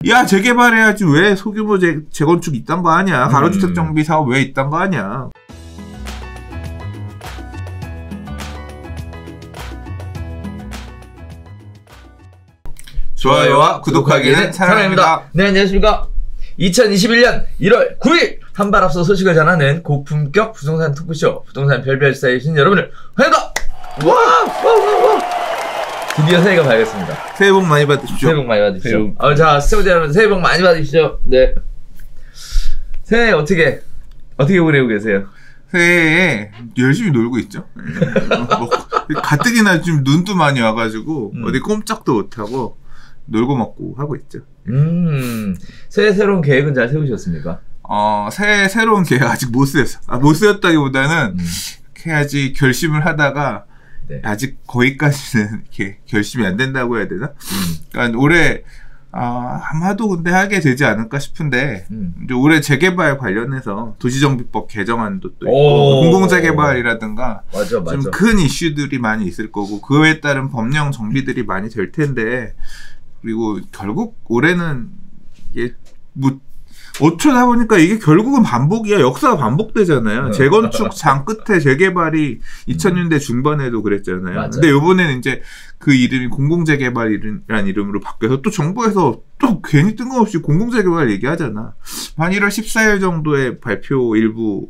야, 재개발해야지 왜 소규모 재건축 이딴 거 하냐. 가로주택 정비 사업 왜 이딴 거 하냐. 좋아요와 구독하기는 사랑입니다. 네, 안녕하십니까. 2021년 1월 9일 한 발 앞서 소식을 전하는 고품격 부동산 토크쇼 부동산 별별사에 오신 여러분을 환영합니다. 드디어 새해가 밝았습니다. 새해 복 많이 받으십시오. 새해 복 많이 받으십시오. 자, 시청자 여러분 새해 복 많이 받으십시오. 네. 새해 어떻게 보내고 계세요? 새해에 열심히 놀고 있죠. 뭐, 가뜩이나 지금 눈도 많이 와가지고 어디 꼼짝도 못하고 놀고 먹고 하고 있죠. 새해 새로운 계획은 잘 세우셨습니까? 새해 새로운 계획 아직 못 세웠어. 못 세웠다기보다는 해야지 결심을 하다가 네. 아직 거기까지는 이렇게 결심이 안 된다고 해야 되나? 그러니까 올해 아마도 근데 하게 되지 않을까 싶은데 이제 올해 재개발 관련해서 도시정비법 개정안도 또 있고 공공재개발이라든가 좀 큰 이슈들이 많이 있을 거고 그에 따른 법령 정비들이 많이 될 텐데 그리고 결국 올해는 이게 뭐 어쩌다 보니까 이게 결국은 반복이야. 역사가 반복되잖아요. 재건축 장 끝에 재개발이 2000년대 중반에도 그랬잖아요. 맞아요. 근데 이번에는 이제 그 이름이 공공재개발이라는 이름으로 바뀌어서 또 정부에서 또 괜히 뜬금없이 공공재개발 얘기하잖아. 한 1월 14일 정도에 발표 일부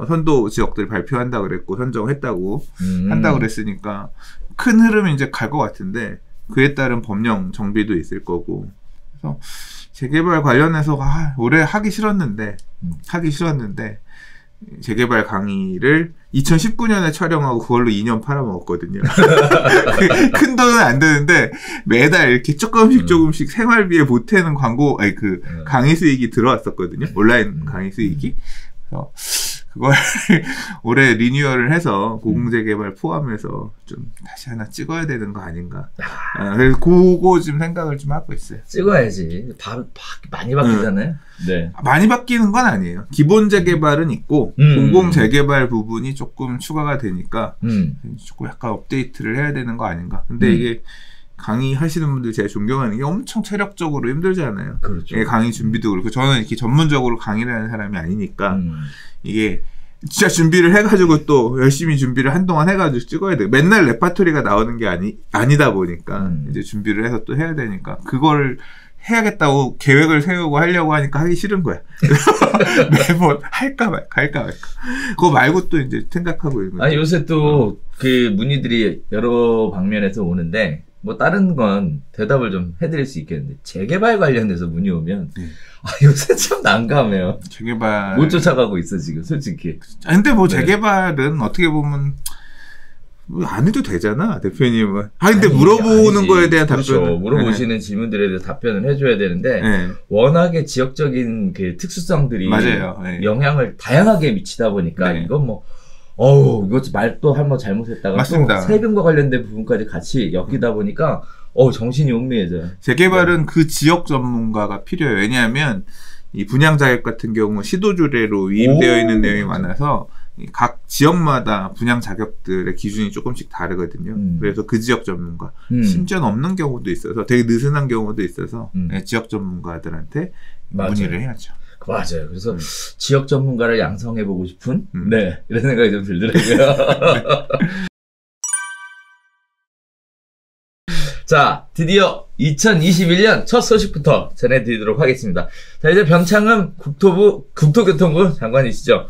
선도 지역들 발표한다 그랬고 선정했다고 한다 그랬으니까 큰 흐름이 이제 갈 것 같은데 그에 따른 법령 정비도 있을 거고 그래서 재개발 관련해서 올해 하기 싫었는데 재개발 강의를 2019년에 촬영하고 그걸로 2년 팔아먹었거든요. 큰 돈은 안 되는데 매달 이렇게 조금씩 생활비에 보태는 강의 수익이 들어왔었거든요. 온라인 강의 수익이. 그래서 그걸 올해 리뉴얼을 해서 공공재개발 포함해서 좀 다시 하나 찍어야 되는 거 아닌가. 그래서 그거 좀 생각을 좀 하고 있어요. 찍어야지. 많이 바뀌잖아요. 네. 많이 바뀌는 건 아니에요. 기본 재개발은 있고 공공재개발 부분이 조금 추가가 되니까 조금 약간 업데이트를 해야 되는 거 아닌가. 근데 이게 강의 하시는 분들 제가 존경하는 게 엄청 체력적으로 힘들잖아요. 그렇죠. 강의 준비도 그렇고 저는 이렇게 전문적으로 강의를 하는 사람이 아니니까 이게 진짜 준비를 해가지고 또 열심히 준비를 한동안 해가지고 찍어야 돼. 맨날 레파토리가 나오는 게 아니다 보니까 이제 준비를 해서 또 해야 되니까 그걸 해야겠다고 계획을 세우고 하려고 하니까 하기 싫은 거야. 매번 할까 말까. 그거 말고 또 이제 생각하고 있는 거야. 요새 또 그 문의들이 여러 방면에서 오는데 뭐 다른 건 대답을 좀 해드릴 수 있겠는데 재개발 관련해서 문의 오면 요새 참 난감해요. 재개발 못 쫓아가고 있어 지금 솔직히. 근데 뭐 재개발은 어떻게 보면 안 해도 되잖아 대표님은. 근데 물어보는 거에 대한 답변. 그렇죠. 물어보시는 질문들에 대해서 답변을 해줘야 되는데 워낙에 지역적인 그 특수성들이 맞아요. 영향을 다양하게 미치다 보니까 이건 뭐 이거 말도 한번 잘못했다가 맞습니다. 또 세금과 관련된 부분까지 같이 엮이다 보니까 정신이 혼미해져요. 재개발은 그 지역 전문가가 필요해요. 왜냐하면 이 분양 자격 같은 경우 시도주례로 위임되어 있는 내용이 많아서 각 지역마다 분양 자격들의 기준이 조금씩 다르거든요. 그래서 그 지역 전문가 심지어는 없는 경우도 있어서 되게 느슨한 경우도 있어서 지역 전문가들한테 문의를 해야죠. 맞아요. 그래서 지역 전문가를 양성해보고 싶은 이런 생각이 좀 들더라고요. 자, 드디어 2021년 첫 소식부터 전해드리도록 하겠습니다. 자, 이제 변창흠 국토교통부 장관이시죠.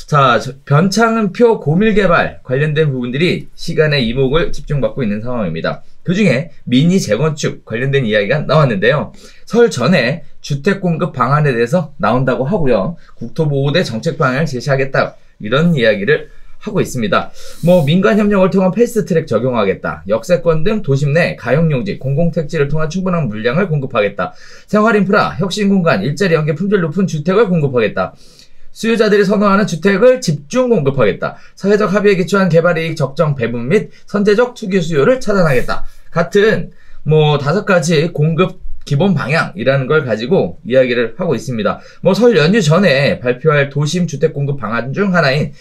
자, 변창흠표 고밀개발 관련된 부분들이 시간의 이목을 집중받고 있는 상황입니다. 그 중에 미니 재건축 관련된 이야기가 나왔는데요. 설 전에 주택 공급 방안에 대해서 나온다고 하고요. 국토보호대 정책 방향을 제시하겠다. 이런 이야기를 하고 있습니다. 민간 협력을 통한 패스트트랙 적용하겠다. 역세권 등 도심 내 가용용지, 공공택지를 통한 충분한 물량을 공급하겠다. 생활인프라, 혁신공간, 일자리 연계 품질 높은 주택을 공급하겠다. 수요자들이 선호하는 주택을 집중 공급하겠다. 사회적 합의에 기초한 개발이익 적정 배분 및 선제적 투기 수요를 차단하겠다. 같은 5가지 공급 기본 방향이라는 걸 가지고 이야기를 하고 있습니다. 설 연휴 전에 발표할 도심 주택 공급 방안 중 하나인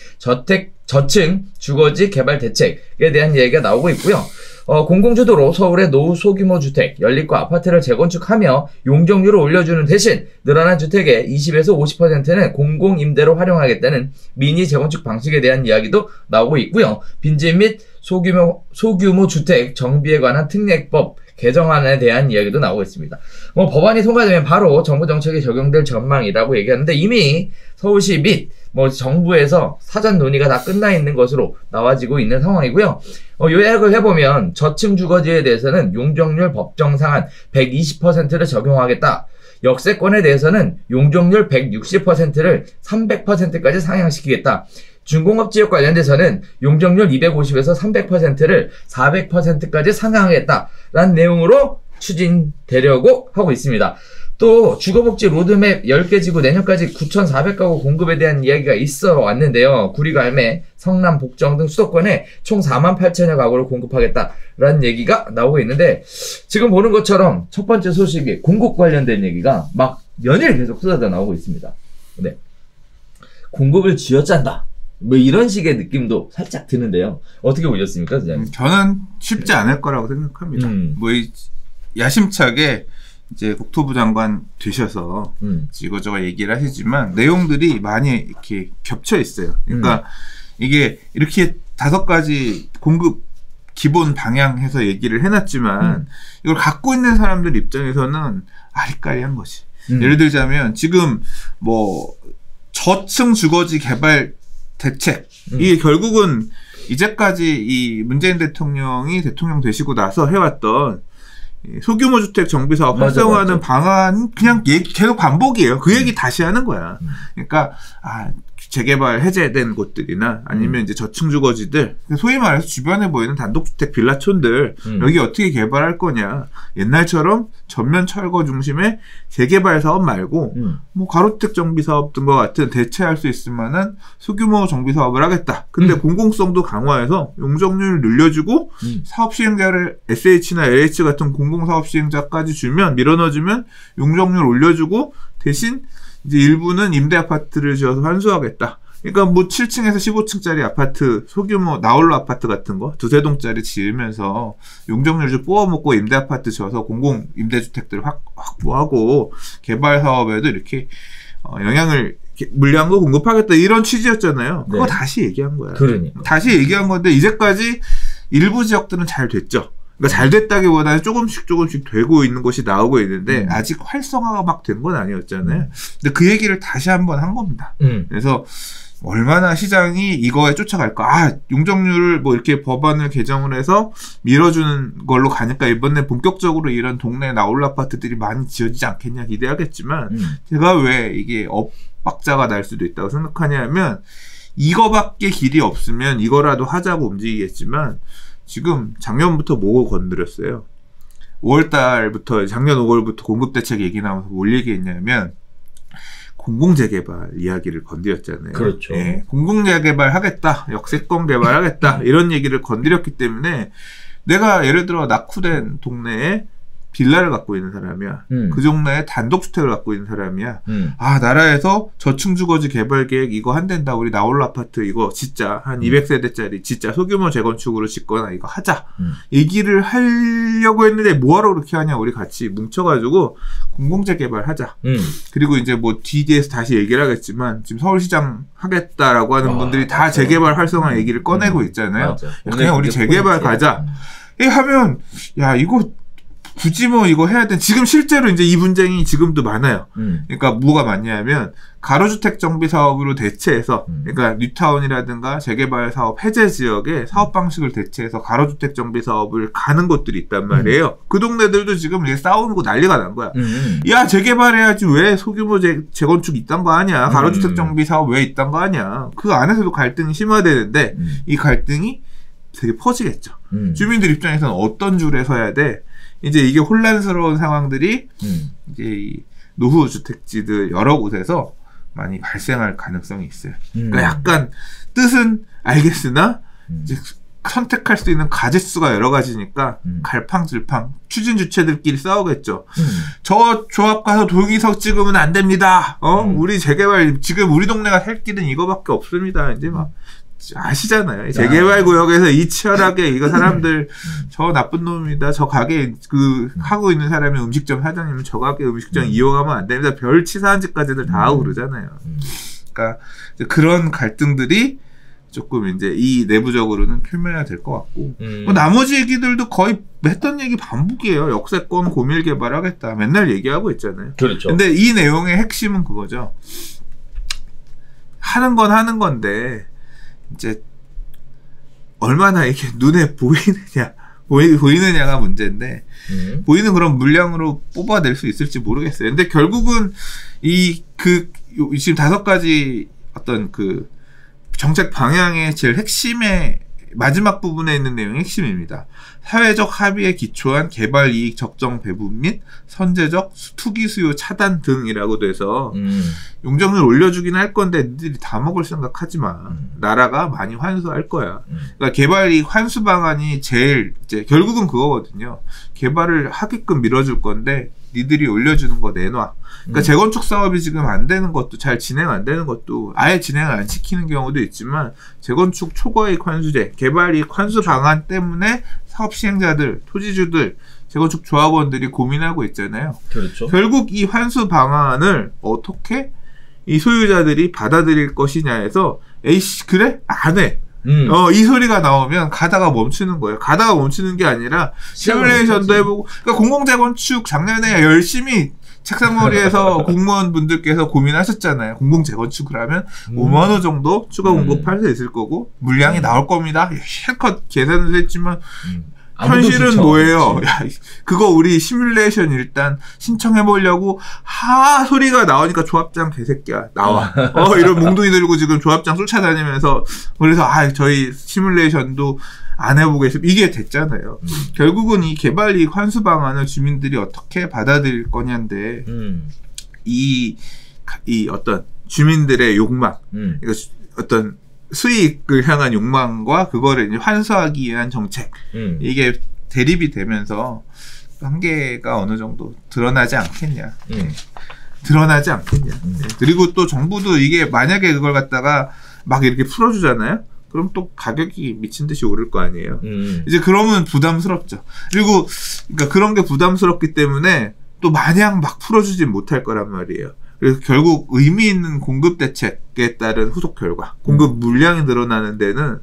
저층 주거지 개발 대책에 대한 얘기가 나오고 있고요. 공공주도로 서울의 노후 소규모 주택, 연립과 아파트를 재건축하며 용적률을 올려주는 대신 늘어난 주택의 20에서 50%는 공공임대로 활용하겠다는 미니 재건축 방식에 대한 이야기도 나오고 있고요. 빈집 및 소규모 주택 정비에 관한 특례법 개정안에 대한 이야기도 나오고 있습니다. 법안이 통과되면 바로 정부 정책에 적용될 전망이라고 얘기하는데 이미 서울시 및 정부에서 사전 논의가 다 끝나 있는 것으로 나와지고 있는 상황이고요. 요약을 해보면 저층 주거지에 대해서는 용적률 법정 상한 120%를 적용하겠다. 역세권에 대해서는 용적률 160%를 300%까지 상향시키겠다. 중공업 지역 관련돼서는 용적률 250에서 300%를 400%까지 상향하겠다라는 내용으로 추진되려고 하고 있습니다. 또 주거복지 로드맵 10개 지구 내년까지 9,400가구 공급에 대한 이야기가 있어 왔는데요. 구리, 갈매, 성남, 복정 등 수도권에 총 48,000여 가구를 공급하겠다라는 얘기가 나오고 있는데 지금 보는 것처럼 첫 번째 소식이 공급 관련된 얘기가 막 연일 계속 쏟아져 나오고 있습니다. 네. 공급을 쥐어짠다. 이런 식의 느낌도 살짝 드는데요. 어떻게 보셨습니까, 선생님? 저는 쉽지 않을 거라고 생각합니다. 야심차게 이제 국토부 장관 되셔서 이거저거 얘기를 하시지만 내용들이 많이 이렇게 겹쳐 있어요. 그러니까 이게 이렇게 5가지 공급 기본 방향해서 얘기를 해놨지만 이걸 갖고 있는 사람들 입장에서는 아리까리한 것이. 예를 들자면 지금 저층 주거지 개발 대책 이게 결국은 이제까지 이 문재인 대통령이 대통령 되시고 나서 해왔던 소규모 주택 정비 사업 활성화하는 방안 그냥 계속 반복이에요. 그 얘기 다시 하는 거야. 그러니까 재개발 해제된 곳들이나 아니면 이제 저층 주거지들 소위 말해서 주변에 보이는 단독주택 빌라촌들 여기 어떻게 개발할 거냐. 옛날처럼 전면 철거 중심의 재개발 사업 말고 가로주택 정비 사업 등과 같은 대체할 수 있을 만한 소규모 정비 사업을 하겠다. 근데 공공성도 강화해서 용적률을 늘려주고 사업 시행자를 SH나 LH 같은 공공사업 시행자까지 밀어넣어주면 용적률 올려주고 대신 이제 일부는 임대 아파트를 지어서 환수하겠다. 그러니까 7층에서 15층짜리 아파트, 소규모 나홀로 아파트 같은 거 두세 동짜리 지으면서 용적률 좀 뽑아먹고 임대 아파트 지어서 공공 임대주택들을 확보하고 개발 사업에도 이렇게 물량도 공급하겠다 이런 취지였잖아요. 그거 다시 얘기한 거야. 그러니까. 다시 얘기한 건데 이제까지 일부 지역들은 잘 됐죠. 그러니까 잘 됐다기보다는 조금씩 되고 있는 곳이 나오고 있는데 아직 활성화가 막 된 건 아니었잖아요. 근데 그 얘기를 다시 한번 한 겁니다. 그래서 얼마나 시장이 이거에 쫓아갈까? 용적률을 이렇게 법안을 개정을 해서 밀어주는 걸로 가니까 이번에 본격적으로 이런 동네 나홀로 아파트들이 많이 지어지지 않겠냐 기대하겠지만 제가 왜 이게 엇박자가 날 수도 있다고 생각하냐면 이거밖에 길이 없으면 이거라도 하자고 움직이겠지만 지금 작년부터 뭐 건드렸어요. 5월달부터 작년 5월부터 공급대책 얘기 나와서 뭘 얘기했냐면 공공재개발 이야기를 건드렸잖아요. 그렇죠. 공공재개발 하겠다, 역세권 개발하겠다 이런 얘기를 건드렸기 때문에 내가 예를 들어 낙후된 동네에 빌라를 갖고 있는 사람이야. 그 동네에 단독주택을 갖고 있는 사람이야. 나라에서 저층주거지 개발 계획 이거 한댄다. 우리 나홀로 아파트 이거 진짜 한 200세대짜리 진짜 소규모 재건축으로 짓거나 이거 하자. 얘기를 하려고 했는데 뭐하러 그렇게 하냐. 우리 같이 뭉쳐가지고 공공재개발 하자. 그리고 이제 뒤에서 다시 얘기를 하겠지만 지금 서울시장 하겠다라고 하는 분들이 다 재개발 활성화 얘기를 꺼내고 있잖아요. 그냥 우리 재개발 가자. 하면 이거 굳이 이거 해야 돼. 지금 실제로 이제 이 분쟁이 지금도 많아요. 그러니까 뭐가 많냐면 가로주택 정비 사업으로 대체해서 그러니까 뉴타운이라든가 재개발 사업 해제 지역의 사업 방식을 대체해서 가로주택 정비 사업을 가는 곳들이 있단 말이에요. 그 동네들도 지금 이제 싸우고 난리가 난 거야. 야 재개발해야지 왜 소규모 재건축 이딴 거 하냐. 가로주택 정비 사업 왜 이딴 거 하냐. 그 안에서도 갈등이 심화되는데 이 갈등이 되게 퍼지겠죠. 주민들 입장에서는 어떤 줄에 서야 돼. 이제 이게 혼란스러운 상황들이 이제 이 노후 주택지들 여러 곳에서 많이 발생할 가능성이 있어요. 그러니까 약간 뜻은 알겠으나 이제 선택할 수 있는 가짓수가 여러 가지니까 갈팡질팡 추진 주체들끼리 싸우겠죠. 저 조합 가서 동의서 찍으면 안 됩니다. 우리 재개발 지금 우리 동네가 살 길은 이거밖에 없습니다. 이제 막 아시잖아요. 재개발 구역에서 이 치열하게 이거 사람들 저 나쁜 놈입니다. 저 가게 하고 있는 사람이 음식점 사장님은 저 가게 음식점 이용하면 안 됩니다. 별 치사한 짓까지들 다 하고 그러잖아요. 그러니까 그런 갈등들이 조금 이제 이 내부적으로는 표면화 될 것 같고 뭐 나머지 얘기들도 거의 했던 얘기 반복이에요. 역세권 고밀 개발하겠다. 맨날 얘기하고 있잖아요. 그렇죠. 근데 이 내용의 핵심은 그거죠. 하는 건 하는 건데 이제 얼마나 이게 눈에 보이느냐가 문제인데 보이는 그런 물량으로 뽑아낼 수 있을지 모르겠어요. 근데 결국은 지금 5가지 어떤 그 정책 방향의 제일 핵심의 마지막 부분에 있는 내용이 핵심입니다. 사회적 합의에 기초한 개발 이익 적정 배분 및 선제적 투기 수요 차단 등이라고 돼서 용적률 올려주긴 할 건데 니들이 다 먹을 생각하지 마. 나라가 많이 환수할 거야. 그러니까 개발 이익 환수 방안이 제일 이제 결국은 그거거든요. 개발을 하게끔 밀어줄 건데 니들이 올려주는 거 내놔. 그러니까 재건축 사업이 지금 안 되는 것도 잘 진행 안 되는 것도 아예 진행을 안 시키는 경우도 있지만 재건축 초과이익 환수제, 개발이익 환수 방안 때문에 사업 시행자들, 토지주들, 재건축 조합원들이 고민하고 있잖아요. 그렇죠. 결국 이 환수 방안을 어떻게 이 소유자들이 받아들일 것이냐에서 에이씨 그래? 안 해. 이 소리가 나오면 가다가 멈추는 거예요. 가다가 멈추는 게 아니라 시뮬레이션도 해보고 그러니까 공공재건축 작년에 열심히 책상머리에서 공무원분들께서 고민하셨잖아요. 공공재건축을 하면 5만 호 정도 추가 공급할 수 있을 거고 물량이 나올 겁니다. 실컷 계산을 했지만 현실은 뭐예요? 야, 그거 우리 시뮬레이션 일단 신청해보려고 소리가 나오니까 조합장 개새끼야 나와. 이런 몽둥이 들고 지금 조합장 쫓아다니면서 그래서 저희 시뮬레이션도 안 해보겠습니다. 이게 됐잖아요. 결국은 이 개발이익 환수 방안을 주민들이 어떻게 받아들일 거냐인데 이 어떤 주민들의 욕망, 이거 어떤 수익을 향한 욕망과 그거를 이제 환수하기 위한 정책 이게 대립이 되면서 한계가 어느 정도 드러나지 않겠냐. 드러나지 않겠냐. 그리고 또 정부도 이게 만약에 그걸 갖다가 막 이렇게 풀어주잖아요. 그럼 또 가격이 미친 듯이 오를 거 아니에요. 이제 그러면 부담스럽죠. 그리고 그러니까 그런 게 부담스럽기 때문에 또 마냥 막 풀어주진 못할 거란 말이에요. 그래서 결국 의미 있는 공급 대책에 따른 후속 결과, 공급 물량이 늘어나는 데는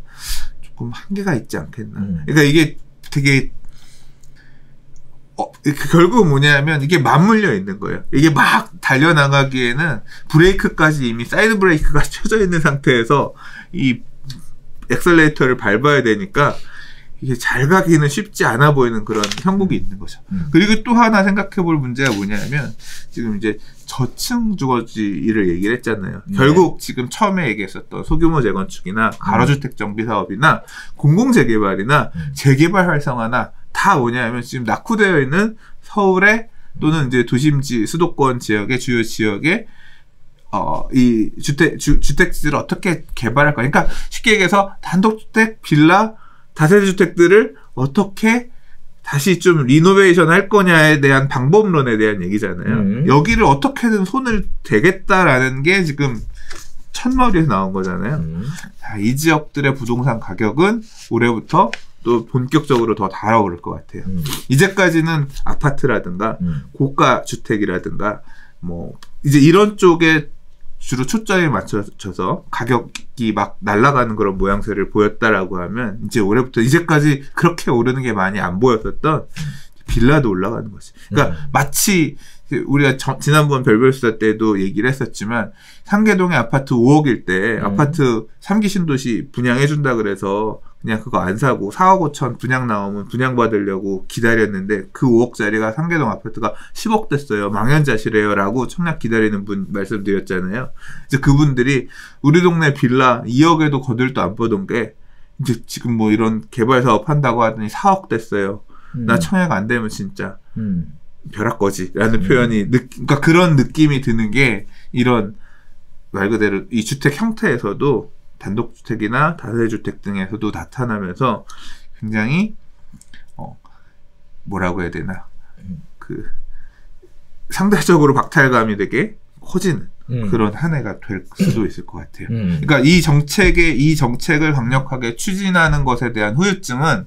조금 한계가 있지 않겠나. 그러니까 이게 되게 결국은 뭐냐면 이게 맞물려 있는 거예요. 이게 막 달려나가기에는 브레이크까지 이미 사이드 브레이크가 쳐져 있는 상태에서 이 엑셀레이터를 밟아야 되니까 이게 잘 가기는 쉽지 않아 보이는 그런 형국이 있는 거죠. 그리고 또 하나 생각해 볼 문제가 뭐냐면 지금 이제 저층 주거지를 얘기를 했잖아요. 결국 지금 처음에 얘기했었던 소규모 재건축이나 가로주택 정비 사업이나 공공재개발이나 재개발 활성화나 다 뭐냐면 지금 낙후되어 있는 서울에 또는 이제 도심지 수도권 지역의 주요 지역에 이 주택지를 어떻게 개발할 까. 그러니까 쉽게 얘기해서 단독주택, 빌라, 다세대주택들을 어떻게 다시 좀 리노베이션 할 거냐에 대한 방법론에 대한 얘기잖아요. 여기를 어떻게든 손을 대겠다라는 게 지금 첫머리에서 나온 거잖아요. 이 지역들의 부동산 가격은 올해부터 또 본격적으로 더 달아오를 것 같아요. 이제까지는 아파트라든가 고가 주택이라든가 뭐 이제 이런 쪽에 주로 초점에 맞춰서 가격이 막 날아가는 그런 모양새를 보였다라고 하면 이제 올해부터 이제까지 그렇게 오르는 게 많이 안 보였었던 빌라도 올라가는 거지. 그러니까 마치 우리가 지난번 별별수다 때도 얘기를 했었지만 상계동의 아파트 5억일 때 아파트 3기 신도시 분양해준다 그래서 그냥 그거 안 사고 4억 5천 분양 나오면 분양 받으려고 기다렸는데 그 5억짜리가 상계동 아파트가 10억 됐어요. 망연자실해요 라고 청약 기다리는 분 말씀드렸잖아요. 이제 그분들이 우리 동네 빌라 2억에도 거들도 안 보던 게 이제 지금 뭐 이런 개발 사업 한다고 하더니 4억 됐어요. 나 청약 안 되면 진짜 벼락 거지 라는 표현이 그러니까 그런 느낌이 드는 게 이런 말 그대로 이 주택 형태에서도 단독주택이나 다세대주택 등에서도 나타나면서 굉장히 뭐라고 해야 되나 그 상대적으로 박탈감이 되게 커지는 그런 한 해가 될 수도 있을 것 같아요. 그러니까 이 정책을 강력하게 추진하는 것에 대한 후유증은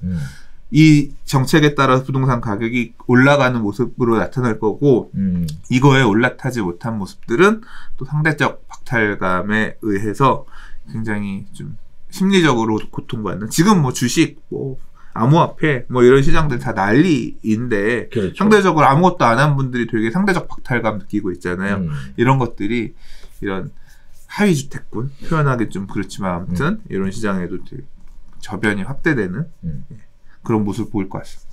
이 정책에 따라서 부동산 가격이 올라가는 모습으로 나타날 거고 이거에 올라타지 못한 모습들은 또 상대적 박탈감에 의해서 굉장히 좀 심리적으로 고통받는, 지금 뭐 주식 뭐 암호화폐 뭐 이런 시장들 다 난리인데 그렇죠. 상대적으로 아무것도 안 한 분들이 되게 상대적 박탈감 느끼고 있잖아요. 이런 것들이 이런 하위 주택군, 표현하기 좀 그렇지만 아무튼 이런 시장에도 되게 저변이 확대되는 그런 모습을 보일 것 같습니다.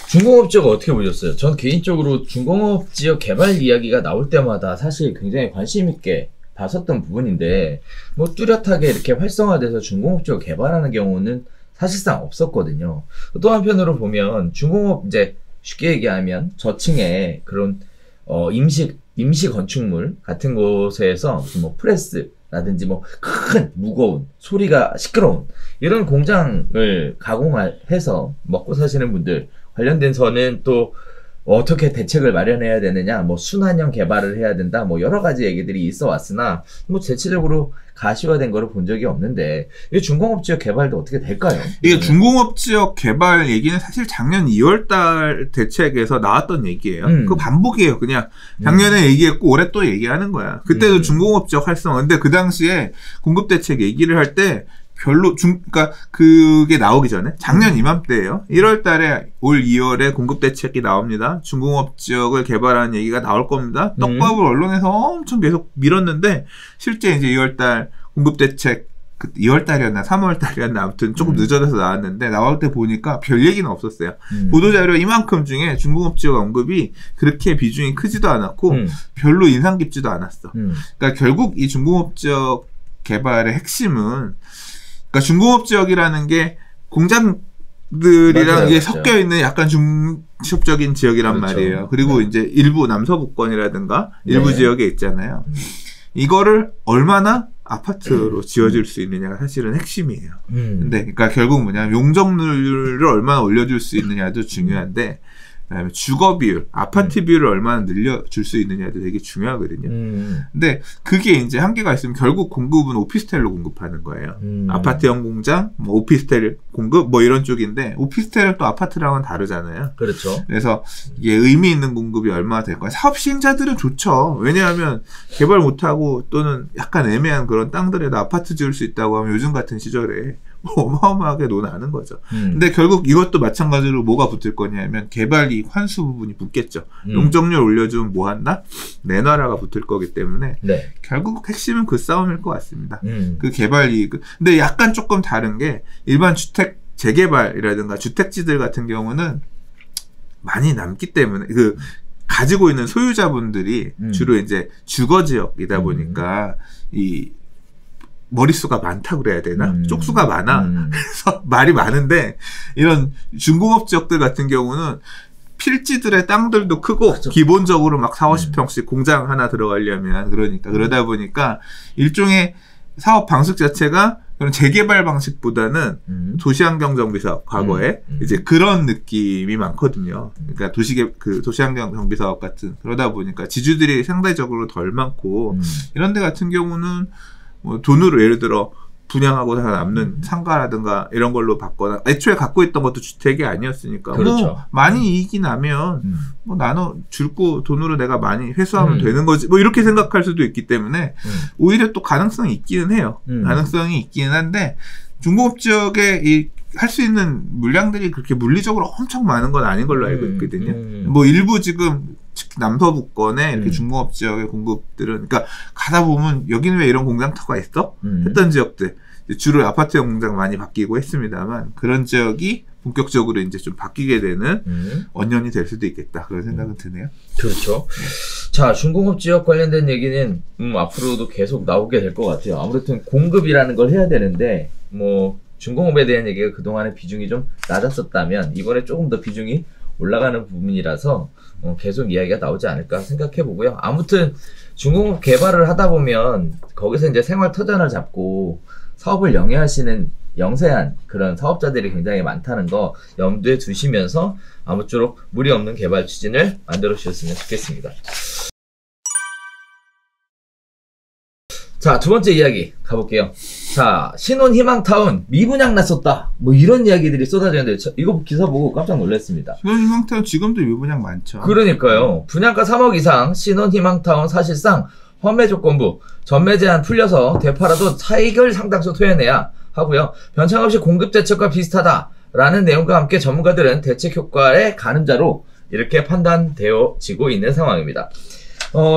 중공업 지역 어떻게 보셨어요? 전 개인적으로 중공업 지역 개발 이야기가 나올 때마다 사실 굉장히 관심 있게 봤었던 부분인데, 뭐 뚜렷하게 이렇게 활성화돼서 중공업 지역 개발하는 경우는 사실상 없었거든요. 또 한편으로 보면 중공업, 이제 쉽게 얘기하면 저층에 그런 임시 건축물 같은 곳에서 뭐 프레스라든지 뭐 큰 무거운 소리가 시끄러운 이런 공장을 가공해서 먹고 사시는 분들 관련된서는 또 어떻게 대책을 마련해야 되느냐, 뭐 순환형 개발을 해야 된다, 뭐 여러 가지 얘기들이 있어 왔으나 뭐 대체적으로 가시화된 거를 본 적이 없는데, 이 중공업 지역 개발도 어떻게 될까요? 이게 중공업 지역 개발 얘기는 사실 작년 2월달 대책에서 나왔던 얘기예요. 그거 반복이에요. 그냥 작년에 얘기했고 올해 또 얘기하는 거야. 그때도 중공업 지역 활성화. 근데 그 당시에 공급 대책 얘기를 할 때 별로 그러니까 그게 나오기 전에 작년 이맘때예요. 1월 달에 올 2월에 공급 대책이 나옵니다. 중공업 지역을 개발하는 얘기가 나올 겁니다. 떡밥을 언론에서 엄청 계속 밀었는데 실제 이제 2월 달 공급 대책 2월 달이었나 3월 달이었나 아무튼 조금 늦어져서 나왔는데 나올 때 보니까 별 얘기는 없었어요. 보도자료 이만큼 중에 중공업 지역 언급이 그렇게 비중이 크지도 않았고 별로 인상 깊지도 않았어. 그러니까 결국 이 중공업 지역 개발의 핵심은, 그러니까 중공업 지역이라는 게 공장들이랑 맞아요, 이게 맞아요. 섞여 있는 약간 중첩적인 지역이란 그렇죠. 말이에요. 그리고 네. 이제 일부 남서부권이라든가 일부 네. 지역에 있잖아요. 이거를 얼마나 아파트로 지어줄 수 있느냐가 사실은 핵심이에요. 근데 그러니까 결국 뭐냐면 용적률을 얼마나 올려줄 수 있느냐도 중요한데, 그다음에 주거 비율, 아파트 비율을 얼마나 늘려줄 수 있느냐도 되게 중요하거든요. 근데 그게 이제 한계가 있으면 결국 공급은 오피스텔로 공급하는 거예요. 아파트형 공장, 뭐 오피스텔 공급, 뭐 이런 쪽인데 오피스텔은 또 아파트랑은 다르잖아요. 그렇죠. 그래서 이게 의미 있는 공급이 얼마나 될까요? 사업 시행자들은 좋죠. 왜냐하면 개발 못하고 또는 약간 애매한 그런 땅들에다 아파트 지을 수 있다고 하면 요즘 같은 시절에 어마어마하게 논하는 거죠. 근데 결국 이것도 마찬가지로 뭐가 붙을 거냐면 개발이익 환수 부분이 붙겠죠. 용적률 올려주면 뭐 한다? 내놔라가 붙을 거기 때문에 네. 결국 핵심은 그 싸움일 것 같습니다. 그 개발이익. 근데 약간 조금 다른 게 일반 주택 재개발이라든가 주택지들 같은 경우는 많이 남기 때문에 그 가지고 있는 소유자분들이 주로 이제 주거 지역이다 보니까 이 머릿수가 많다고 그래야 되나? 쪽수가 많아. 그래서 말이 많은데 이런 중공업 지역들 같은 경우는 필지들의 땅들도 크고 그렇죠. 기본적으로 막 40~50평씩 공장 하나 들어가려면 그러다 보니까 일종의 사업 방식 자체가 그런 재개발 방식보다는 도시환경정비사업 과거에 이제 그런 느낌이 많거든요. 그러니까 도시환경정비사업 같은, 그러다 보니까 지주들이 상대적으로 덜 많고 이런 데 같은 경우는 뭐 돈으로 예를 들어 분양하고 남는 상가라든가 이런 걸로 받거나, 애초에 갖고 있던 것도 주택이 아니었으니까 그렇죠. 뭐 많이 이익이 나면 뭐 나눠 줄고 돈으로 내가 많이 회수하면 되는 거지 뭐 이렇게 생각할 수도 있기 때문에 오히려 또 가능성이 있기는 해요. 가능성이 있기는 한데 중공업 지역에 할 수 있는 물량들이 그렇게 물리적으로 엄청 많은 건 아닌 걸로 알고 있거든요. 뭐 일부 지금 특히 남서부권에 이렇게 중공업 지역의 공급들은, 그러니까 가다 보면 여기는 왜 이런 공장터가 있어? 했던 지역들 주로 아파트형 공장 많이 바뀌고 했습니다만 그런 지역이 본격적으로 이제 좀 바뀌게 되는 원년이 될 수도 있겠다, 그런 생각은 드네요. 그렇죠. 자, 중공업 지역 관련된 얘기는 앞으로도 계속 나오게 될 것 같아요. 아무튼 공급이라는 걸 해야 되는데 뭐 중공업에 대한 얘기가 그동안의 비중이 좀 낮았었다면 이번에 조금 더 비중이 올라가는 부분이라서 계속 이야기가 나오지 않을까 생각해 보고요. 아무튼 중공업 개발을 하다 보면 거기서 이제 생활 터전을 잡고 사업을 영세한 그런 사업자들이 굉장히 많다는 거 염두에 두시면서 아무쪼록 무리 없는 개발 추진을 만들어 주셨으면 좋겠습니다. 자, 두 번째 이야기 가볼게요. 자, 신혼희망타운 미분양 났었다. 뭐 이런 이야기들이 쏟아지는데 이거 기사 보고 깜짝 놀랐습니다. 신혼희망타운 지금도 미분양 많죠. 그러니까요. 분양가 3억 이상 신혼희망타운 사실상 환매 조건부 전매 제한 풀려서 되팔아도 차익을 상당수 토해내야 하고요. 변창 없이 공급 대책과 비슷하다라는 내용과 함께 전문가들은 대책 효과의 가늠자로 이렇게 판단되어지고 있는 상황입니다.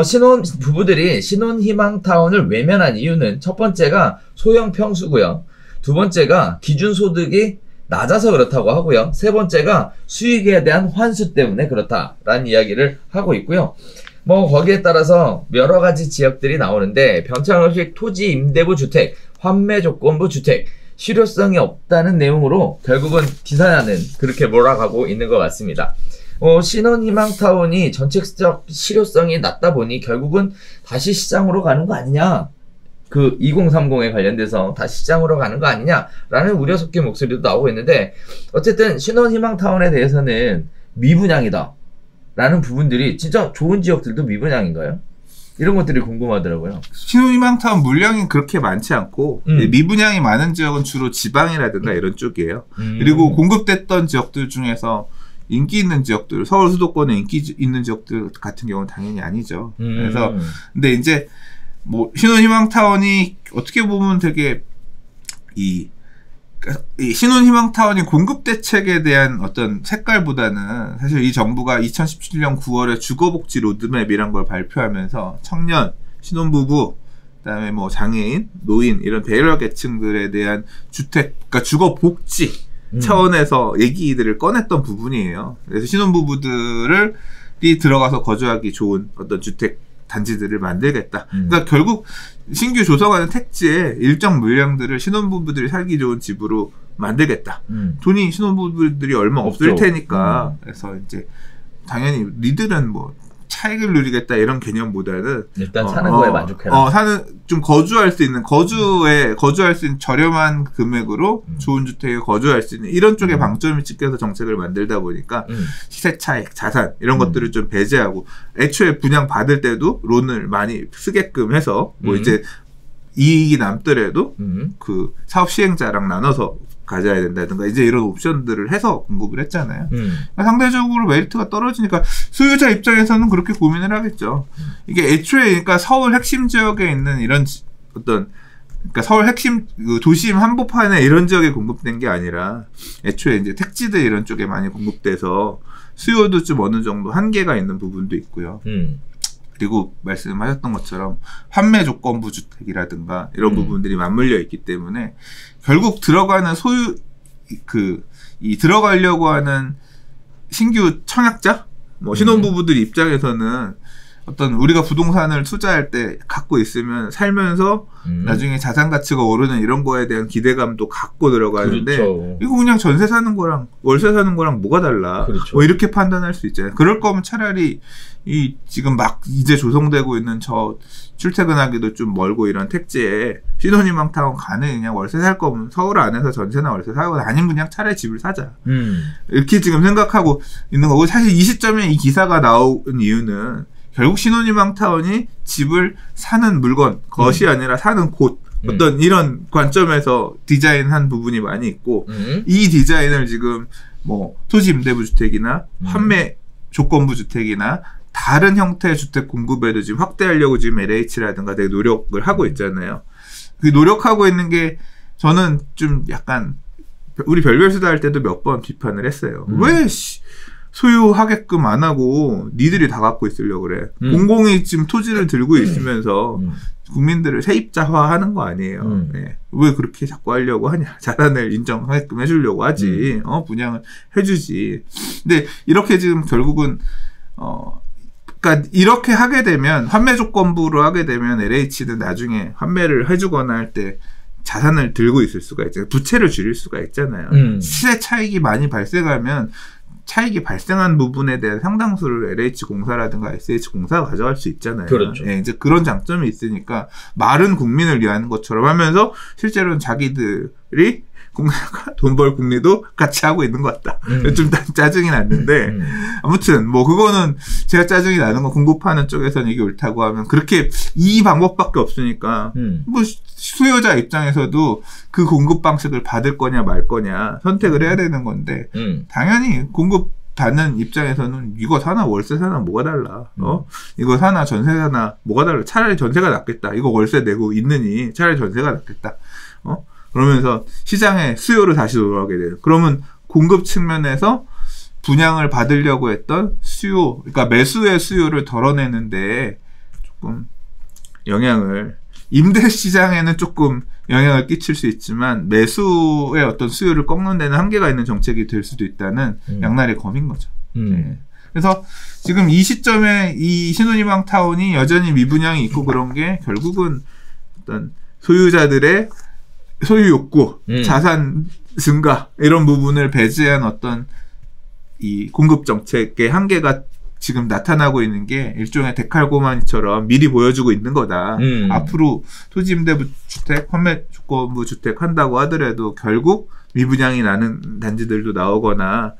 신혼 부부들이 신혼희망타운을 외면한 이유는 첫 번째가 소형 평수고요. 두 번째가 기준 소득이 낮아서 그렇다고 하고요. 세 번째가 수익에 대한 환수 때문에 그렇다라는 이야기를 하고 있고요. 뭐 거기에 따라서 여러 가지 지역들이 나오는데 변창없이 토지 임대부 주택, 환매 조건부 주택, 실효성이 없다는 내용으로 결국은 기사는 그렇게 몰아가고 있는 것 같습니다. 신혼희망타운이 정책적 실효성이 낮다 보니 결국은 다시 시장으로 가는 거 아니냐, 그 2030에 관련돼서 다시 시장으로 가는 거 아니냐라는 우려 섞인 목소리도 나오고 있는데, 어쨌든 신혼희망타운에 대해서는 미분양이다 라는 부분들이 진짜 좋은 지역들도 미분양인가요? 이런 것들이 궁금하더라고요. 신혼희망타운 물량이 그렇게 많지 않고 미분양이 많은 지역은 주로 지방이라든가 이런 쪽이에요. 그리고 공급됐던 지역들 중에서 인기 있는 지역들, 서울 수도권에 인기 있는 지역들 같은 경우는 당연히 아니죠. 그래서 근데 이제 뭐 신혼희망타운이 어떻게 보면 되게 이 신혼희망타운이 공급대책에 대한 어떤 색깔보다는 사실 이 정부가 2017년 9월에 주거복지 로드맵이란 걸 발표하면서 청년, 신혼부부, 그다음에 뭐 장애인, 노인 이런 배려 계층들에 대한 주택, 그러니까 주거복지 차원에서 얘기들을 꺼냈던 부분이에요. 그래서 신혼부부들이 들어가서 거주하기 좋은 어떤 주택 단지들을 만들겠다. 그러니까 결국 신규 조성하는 택지에 일정 물량들을 신혼부부들이 살기 좋은 집으로 만들겠다. 돈이 신혼부부들이 얼마 없을 테니까. 그래서 이제 당연히 니들은 뭐 차익을 누리겠다 이런 개념보다는 일단 사는 거에 만족해라. 좀 거주할 수 있는 거주할 수 있는 저렴한 금액으로 좋은 주택에 거주할 수 있는 이런 쪽에 방점이 찍혀서 정책을 만들다 보니까 시세 차익, 자산 이런 것들을 좀 배제하고 애초에 분양 받을 때도 론을 많이 쓰게끔 해서 뭐 이제 이익이 남더라도 그 사업 시행자랑 나눠서 가져야 된다든가 이제 이런 옵션들을 해서 공급을 했잖아요. 그러니까 상대적으로 메리트가 떨어지니까 소유자 입장에서는 그렇게 고민을 하겠죠. 이게 애초에 그러니까 서울 핵심 지역에 있는 이런 그러니까 서울 핵심 도심 한복판에 이런 지역에 공급된 게 아니라 애초에 이제 택지들 이런 쪽에 많이 공급돼서 수요도 좀 어느 정도 한계가 있는 부분도 있고요. 그리고 말씀하셨던 것처럼 환매 조건부 주택이라든가 이런 부분들이 맞물려 있기 때문에 결국 들어가는 들어가려고 하는 신규 청약자, 뭐 신혼부부들 입장에서는 어떤 우리가 부동산을 투자할 때 갖고 있으면 살면서 나중에 자산 가치가 오르는 이런 거에 대한 기대감도 갖고 들어가는데 그렇죠. 이거 그냥 전세 사는 거랑 월세 사는 거랑 뭐가 달라? 그렇죠. 뭐 이렇게 판단할 수 있잖아요. 그럴 거면 차라리 지금 막 이제 조성되고 있는 저 출퇴근하기도 좀 멀고 이런 택지에 신혼희망타운 가는 그냥 월세 살 거면 서울 안에서 전세나 월세 사고 아니면 그냥 차라리 집을 사자. 이렇게 지금 생각하고 있는 거고, 사실 이 시점에 이 기사가 나온 이유는 결국 신혼희망타운이 집을 사는 물건, 것이 아니라 사는 곳, 어떤 이런 관점에서 디자인한 부분이 많이 있고, 이 디자인을 지금 뭐 토지 임대부 주택이나 환매 조건부 주택이나 다른 형태의 주택 공급에도 지금 확대하려고 지금 LH라든가 되게 노력을 하고 있잖아요. 그 노력하고 있는 게 저는 좀 약간 우리 별별수다 할 때도 몇 번 비판을 했어요. 왜 소유하게끔 안 하고 니들이 다 갖고 있으려고 그래. 공공이 지금 토지를 들고 있으면서 국민들을 세입자화하는 거 아니에요. 네. 왜 그렇게 자꾸 하려고 하냐. 자산을 인정하게끔 해주려고 하지. 분양을 해주지. 근데 이렇게 지금 결국은 그러니까 이렇게 하게 되면 환매 조건부로 하게 되면 LH는 나중에 환매를 해주거나 할 때 자산을 들고 있을 수가 있잖아요. 부채를 줄일 수가 있잖아요. 시세 차익이 많이 발생하면 차익이 발생한 부분에 대한 상당수를 LH공사라든가 SH공사가 가져갈 수 있잖아요. 그렇죠. 네, 이제 그런 장점이 있으니까 말은 국민을 위하는 것처럼 하면서 실제로는 자기들이 국내가 돈 벌 국리도 같이 하고 있는 것 같다. 좀 짜증이 났는데 아무튼 뭐 그거는 제가 짜증이 나는 거 공급하는 쪽에서는 이게 옳다고 하면 그렇게 이 방법밖에 없으니까 뭐 수요자 입장에서도 그 공급 방식을 받을 거냐 말 거냐 선택을 해야 되는 건데 당연히 공급 받는 입장에서는 이거 사나 월세 사나 뭐가 달라? 이거 사나 전세 사나 뭐가 달라? 차라리 전세가 낫겠다. 이거 월세 내고 있느니 차라리 전세가 낫겠다. 그러면서 시장에 수요를 다시 돌아오게 돼요. 그러면 공급 측면에서 분양을 받으려고 했던 수요, 그러니까 매수의 수요를 덜어내는데 조금 영향을 임대 시장에는 조금 영향을 끼칠 수 있지만 매수의 어떤 수요를 꺾는 데는 한계가 있는 정책이 될 수도 있다는 양날의 검인 거죠. 네. 그래서 지금 이 시점에 이 신혼희망 타운이 여전히 미분양이 있고 그런 게 결국은 어떤 소유자들의 소유 욕구, 자산 증가 이런 부분을 배제한 어떤 이 공급 정책의 한계가 지금 나타나고 있는 게 일종의 데칼코마니처럼 미리 보여주고 있는 거다. 앞으로 토지임대부 주택, 판매 조건부 주택 한다고 하더라도 결국 미분양이 나는 단지들도 나오거나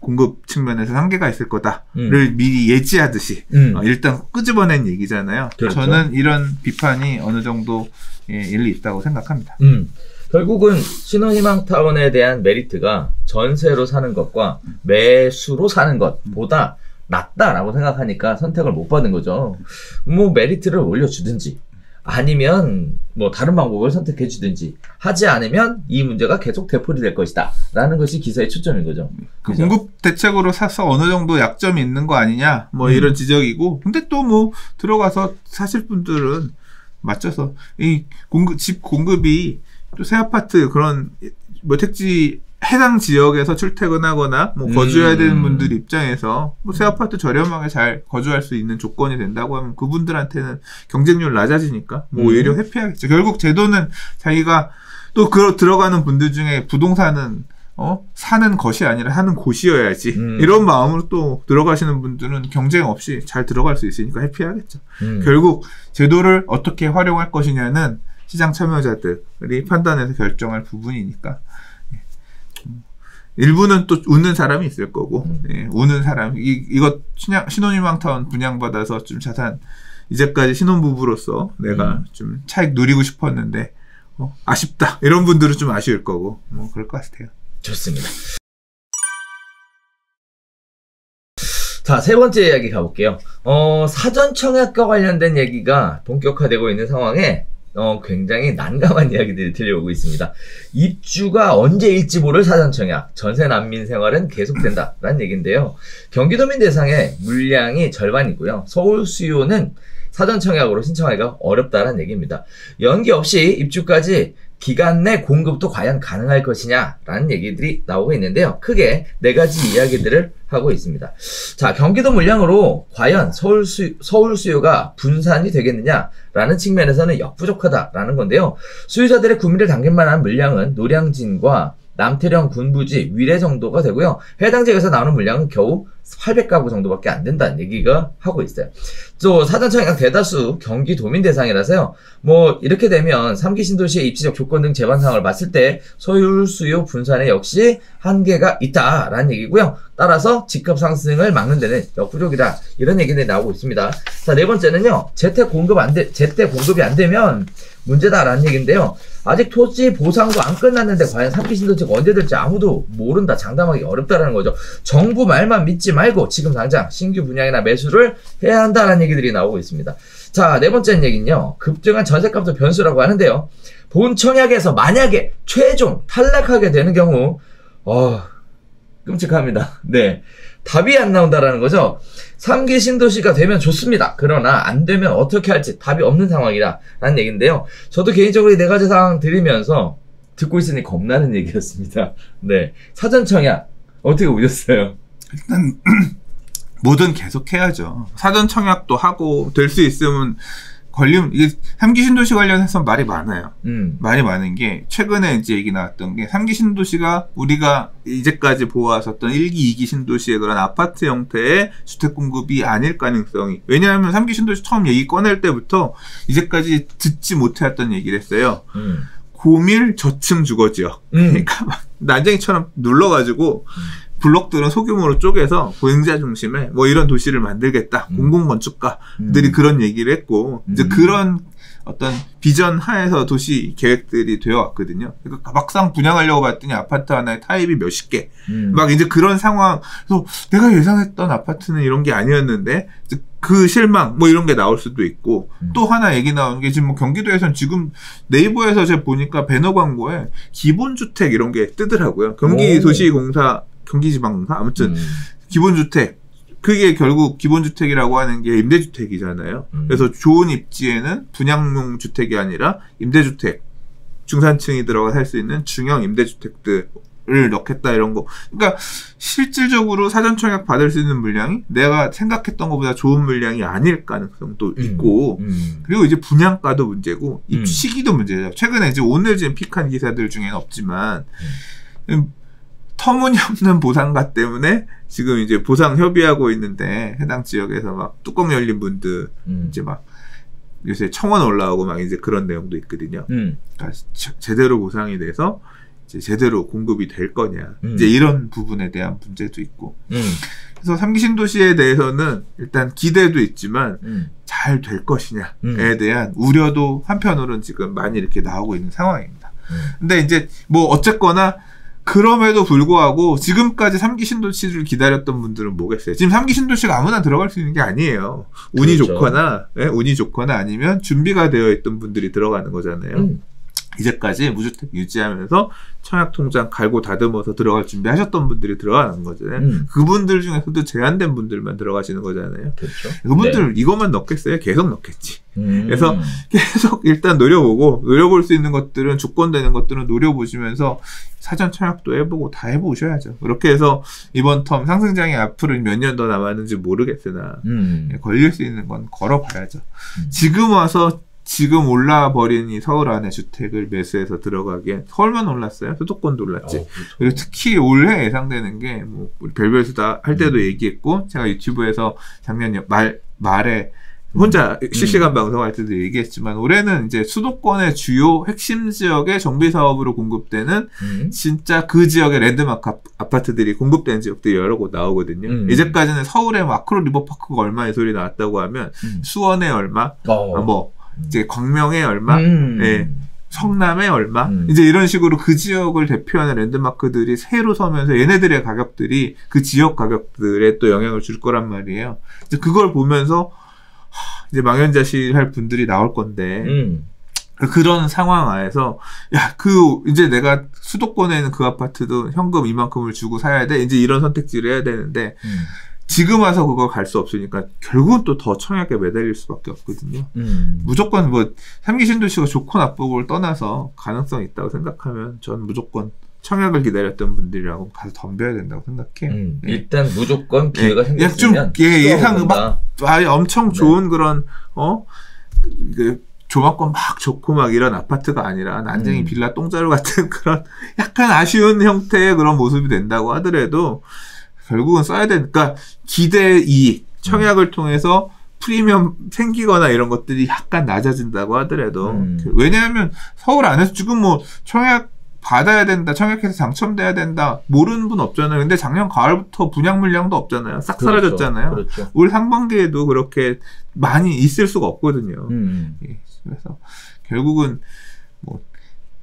공급 측면에서 한계가 있을 거다를 미리 예지하듯이 일단 끄집어낸 얘기잖아요. 그렇죠. 저는 이런 비판이 어느 정도 일리 있다고 생각합니다. 결국은 신혼희망타운에 대한 메리트가 전세로 사는 것과 매수로 사는 것보다 낫다라고 생각하니까 선택을 못 받는 거죠. 뭐 메리트를 올려주든지 아니면 뭐 다른 방법을 선택해 주든지 하지 않으면 이 문제가 계속 되풀이될 것이다 라는 것이 기사의 초점인 거죠. 그죠? 공급 대책으로 사서 어느 정도 약점이 있는 거 아니냐 뭐 이런 지적이고 근데 또 뭐 들어가서 사실 분들은 맞춰서 이 집 공급이 또 새 아파트 그런 뭐 택지 해당 지역에서 출퇴근하거나 뭐 거주해야 되는 분들 입장에서 뭐 새 아파트 저렴하게 잘 거주할 수 있는 조건이 된다고 하면 그분들한테는 경쟁률 낮아지니까 뭐 오히려 회피하겠죠. 결국 제도는 자기가 또 들어가는 분들 중에 부동산은 사는 것이 아니라 하는 곳이어야지 이런 마음으로 또 들어가시는 분들은 경쟁 없이 잘 들어갈 수 있으니까 회피하겠죠. 결국 제도를 어떻게 활용할 것이냐는 시장 참여자들이 판단해서 결정할 부분이니까 일부는 또 웃는 사람이 있을 거고 우는 사람 이거 신혼희망타운 분양받아서 좀 자산 이제까지 신혼부부로서 내가 좀 차익 누리고 싶었는데 아쉽다 이런 분들은 좀 아쉬울 거고 뭐 그럴 것 같아요. 좋습니다. 자, 세 번째 이야기 가볼게요. 사전 청약과 관련된 얘기가 본격화되고 있는 상황에 굉장히 난감한 이야기들이 들려오고 있습니다. 입주가 언제일지 모를 사전청약, 전세 난민 생활은 계속된다라는 얘기인데요. 경기도민 대상의 물량이 절반이고요. 서울 수요는 사전청약으로 신청하기가 어렵다는 얘기입니다. 연기 없이 입주까지 기간 내 공급도 과연 가능할 것이냐라는 얘기들이 나오고 있는데요. 크게 네 가지 이야기들을 하고 있습니다. 자, 경기도 물량으로 과연 서울 수요가 분산이 되겠느냐라는 측면에서는 역부족하다라는 건데요. 수요자들의 구매를 당길 만한 물량은 노량진과 남태령 군부지 위례 정도가 되고요. 해당 지역에서 나오는 물량은 겨우 800가구 정도밖에 안 된다는 얘기가 하고 있어요. 또 사전청약 대다수 경기도민 대상이라서요. 뭐 이렇게 되면 3기 신도시의 입지적 조건 등 제반 상황을 봤을 때 서울 수요 분산에 역시 한계가 있다라는 얘기고요. 따라서 집값 상승을 막는 데는 역부족이다 이런 얘기들이 나오고 있습니다. 자, 네 번째는요. 제때 공급이 안 되면 문제다라는 얘기인데요. 아직 토지 보상도 안 끝났는데 과연 3기 신도시가 언제 될지 아무도 모른다, 장담하기 어렵다라는 거죠. 정부 말만 믿지 말고 지금 당장 신규 분양이나 매수를 해야 한다라는 얘기들이 나오고 있습니다. 자, 네 번째 얘기는요. 급증한 전셋값도 변수라고 하는데요. 본 청약에서 만약에 최종 탈락하게 되는 경우 끔찍합니다. 네. 답이 안 나온다라는 거죠. 3기 신도시가 되면 좋습니다. 그러나 안 되면 어떻게 할지 답이 없는 상황이라는 얘기인데요. 저도 개인적으로 이 네 가지 상황 들으면서 듣고 있으니 겁나는 얘기였습니다. 네. 사전청약 어떻게 보셨어요? 일단 뭐든 계속 해야죠. 사전청약도 하고 될 수 있으면 이게 3기 신도시 관련해서 말이 많아요. 말이 많은 게 최근에 이제 얘기 나왔던 게 3기 신도시가 우리가 이제까지 보아왔었던 1기, 2기 신도시의 그런 아파트 형태의 주택 공급이 아닐 가능성이. 왜냐하면 3기 신도시 처음 얘기 꺼낼 때부터 이제까지 듣지 못해왔던 얘기를 했어요. 고밀 저층 주거지역. 그러니까 막 난쟁이처럼 눌러가지고 블록들은 소규모로 쪼개서 보행자 중심의 뭐 이런 도시를 만들겠다. 공공건축가들이 그런 얘기를 했고 이제 그런 어떤 비전 하에서 도시 계획들이 되어 왔거든요. 그러니까 막상 분양하려고 봤더니 아파트 하나에 타입이 몇십 개. 막 이제 그런 상황. 그래서 내가 예상했던 아파트는 이런 게 아니었는데 그 실망 뭐 이런 게 나올 수도 있고 또 하나 얘기 나오는 게 지금 뭐 경기도에서는 지금 네이버에서 제가 보니까 배너 광고에 기본주택 이런 게 뜨더라고요. 경기도시공사 경기지방공사 아무튼 기본주택 그게 결국 기본주택이라고 하는 게 임대주택이잖아요. 그래서 좋은 입지에는 분양용 주택이 아니라 임대주택 중산층이 들어가 살 수 있는 중형 임대주택들을 넣겠다 이런 거. 그러니까 실질적으로 사전청약 받을 수 있는 물량이 내가 생각했던 것보다 좋은 물량이 아닐 가능성도 있고 그리고 이제 분양가도 문제고 입주 시기도 문제죠. 최근에 이제 오늘 지금 픽한 기사들 중에는 없지만 터무니없는 보상가 때문에 지금 이제 보상 협의하고 있는데 해당 지역에서 막 뚜껑 열린 분들 이제 막 요새 청원 올라오고 막 이제 그런 내용도 있거든요. 그러니까 제대로 보상이 돼서 이제 제대로 공급이 될 거냐 이제 이런 부분에 대한 문제도 있고. 그래서 3기 신도시에 대해서는 일단 기대도 있지만 잘 될 것이냐에 대한 우려도 한편으로는 지금 많이 이렇게 나오고 있는 상황입니다. 근데 이제 뭐 어쨌거나 그럼에도 불구하고 지금까지 3기 신도시를 기다렸던 분들은 뭐겠어요? 지금 3기 신도시가 아무나 들어갈 수 있는 게 아니에요. 운이 그렇죠. 좋거나 운이 좋거나 아니면 준비가 되어 있던 분들이 들어가는 거잖아요. 이제까지 무주택 유지하면서 청약통장 갈고 다듬어서 들어갈 준비하셨던 분들이 들어가는 거잖아요. 그분들 중에서도 제한된 분들만 들어가시는 거잖아요. 그렇죠. 그분들 네. 이것만 넣겠어요? 계속 넣겠지. 그래서 계속 일단 노려볼 수 있는 것들은 주권되는 것들은 노려보시면서 사전 청약도 해보고 다 해보셔야죠. 그렇게 해서 이번 텀 상승장이 앞으로 몇 년 더 남았는지 모르겠으나 걸릴 수 있는 건 걸어봐야죠. 지금 와서 지금 올라버린 이 서울 안에 주택을 매수해서 들어가기엔 서울만 올랐어요. 수도권도 올랐지. 그렇죠. 그리고 특히 올해 예상되는 게 뭐 우리 별별 수다 할 때도 얘기했고 제가 유튜브에서 작년 말에 혼자 실시간 방송할 때도 얘기했지만 올해는 이제 수도권의 주요 핵심 지역의 정비 사업으로 공급되는 진짜 그 지역의 랜드마크 아파트들이 공급되는 지역들이 여러 곳 나오거든요. 이제까지는 서울의 마크로 리버파크가 얼마의 소리 나왔다고 하면 수원에 얼마, 뭐 이제 광명에 얼마, 예, 성남에 얼마, 이제 이런 식으로 그 지역을 대표하는 랜드마크들이 새로 서면서 얘네들의 가격들이 그 지역 가격들에 또 영향을 줄 거란 말이에요. 이제 그걸 보면서 이제 망연자실할 분들이 나올 건데 그런 상황 하에서 야, 이제 내가 수도권에 있는 그 아파트도 현금 이만큼을 주고 사야 돼. 이제 이런 선택지를 해야 되는데. 지금 와서 그거 갈 수 없으니까 결국은 또 더 청약에 매달릴 수밖에 없거든요. 무조건 뭐 3기 신도시가 좋고 나쁘고를 떠나서 가능성이 있다고 생각하면 전 무조건 청약을 기다렸던 분들이라고 가서 덤벼야 된다고 생각해요. 네. 일단 무조건 기회가 생겼으면 예상 막 엄청 좋은 그런 조망권 막 좋고 막 이런 아파트가 아니라 난쟁이 빌라 똥자루 같은 그런 약간 아쉬운 형태의 그런 모습이 된다고 하더라도 결국은 써야 되니까 기대 이익, 청약을 통해서 프리미엄 생기거나 이런 것들이 약간 낮아진다고 하더라도 왜냐하면 서울 안에서 지금 뭐 청약 받아야 된다, 청약해서 당첨돼야 된다 모르는 분 없잖아요. 근데 작년 가을부터 분양 물량도 없잖아요. 싹 그렇죠. 사라졌잖아요. 그렇죠. 올 상반기에도 그렇게 많이 있을 수가 없거든요. 예, 그래서 결국은 뭐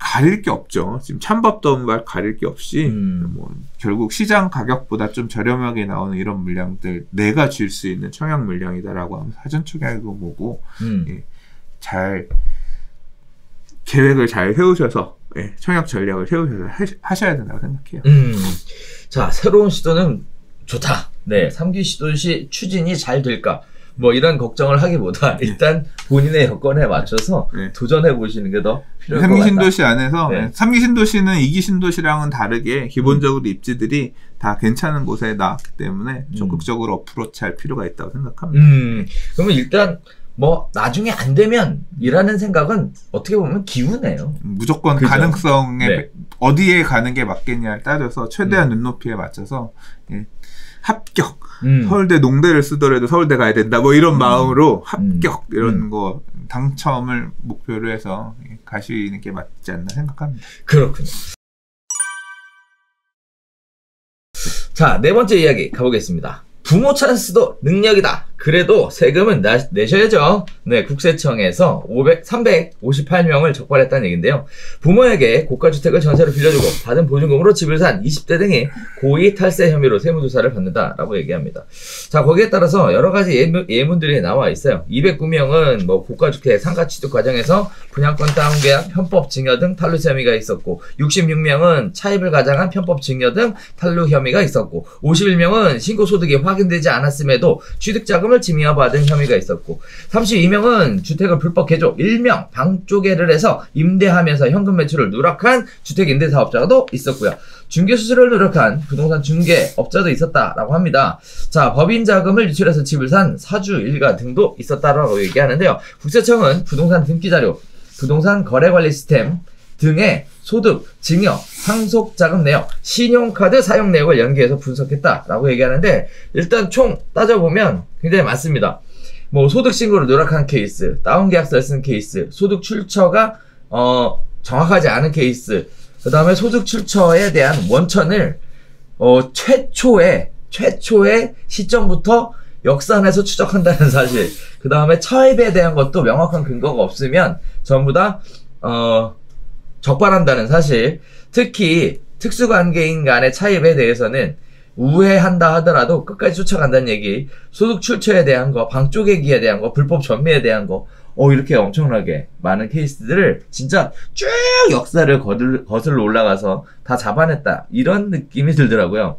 가릴 게 없죠. 지금 찬밥도 말 가릴 게 없이 뭐 결국 시장 가격보다 좀 저렴하게 나오는 이런 물량들 내가 줄 수 있는 청약 물량이다라고 하면 사전 청약이고 뭐고 예, 잘 계획을 잘 세우셔서 예, 청약 전략을 세우셔서 하셔야 된다고 생각해요. 자, 새로운 시도는 좋다. 네, 3기 시도시 추진이 잘 될까? 뭐 이런 걱정을 하기보다 일단 본인의 여건에 맞춰서 도전해 보시는 게 더 필요할 것 같다. 3기 신도시 안에서 3기 신도시는 2기 신도시랑은 다르게 기본적으로 입지들이 다 괜찮은 곳에 나왔기 때문에 적극적으로 어프로치할 필요가 있다고 생각합니다. 그러면 일단 뭐 나중에 안 되면 이라는 생각은 어떻게 보면 기우네요. 무조건 그죠? 가능성에 어디에 가는 게 맞겠냐에 따라서 최대한 눈높이에 맞춰서 합격. 서울대 농대를 쓰더라도 서울대 가야 된다. 뭐 이런 마음으로 합격 이런 거 당첨을 목표로 해서 가시는 게 맞지 않나 생각합니다. 그렇군요. 자, 네 번째 이야기 가보겠습니다. 부모 찬스도 능력이다. 그래도 세금은 내셔야죠. 네, 국세청에서 358명을 적발했다는 얘기인데요. 부모에게 고가주택을 전세로 빌려주고 받은 보증금으로 집을 산 20대 등이 고의 탈세 혐의로 세무조사를 받는다라고 얘기합니다. 자, 거기에 따라서 여러 가지 예문들이 나와 있어요. 209명은 뭐 고가주택 상가 취득 과정에서 분양권 다운계약, 편법 증여 등 탈루 혐의가 있었고, 66명은 차입을 가장한 편법 증여 등 탈루 혐의가 있었고, 51명은 신고소득이 확인되지 않았음에도 취득자금을 증여받은 혐의가 있었고, 32명은 주택을 불법 개조, 일명 방조개를 해서 임대하면서 현금 매출을 누락한 주택 임대사업자도 있었고요. 중개수수를 누락한 부동산 중개업자도 있었다라고 합니다. 자, 법인 자금을 유출해서 집을 산 사주 일가 등도 있었다라고 얘기하는데요. 국세청은 부동산 등기자료, 부동산 거래관리 시스템 등의 소득, 증여, 상속자금 내역, 신용카드 사용 내역을 연계해서 분석했다라고 얘기하는데, 일단 총 따져보면 굉장히 많습니다. 뭐 소득 신고를 누락한 케이스, 다운계약서를 쓴 케이스, 소득 출처가 정확하지 않은 케이스, 그 다음에 소득 출처에 대한 원천을 최초의 시점부터 역산해서 추적한다는 사실, 그 다음에 차입에 대한 것도 명확한 근거가 없으면 전부 다 적발한다는 사실, 특히 특수관계인 간의 차입에 대해서는 우회한다 하더라도 끝까지 쫓아간다는 얘기, 소득 출처에 대한 거, 방조개기에 대한 거, 불법 전매에 대한 거, 이렇게 엄청나게 많은 케이스들을 진짜 쭉 역사를 거슬러 올라가서 다 잡아냈다, 이런 느낌이 들더라고요.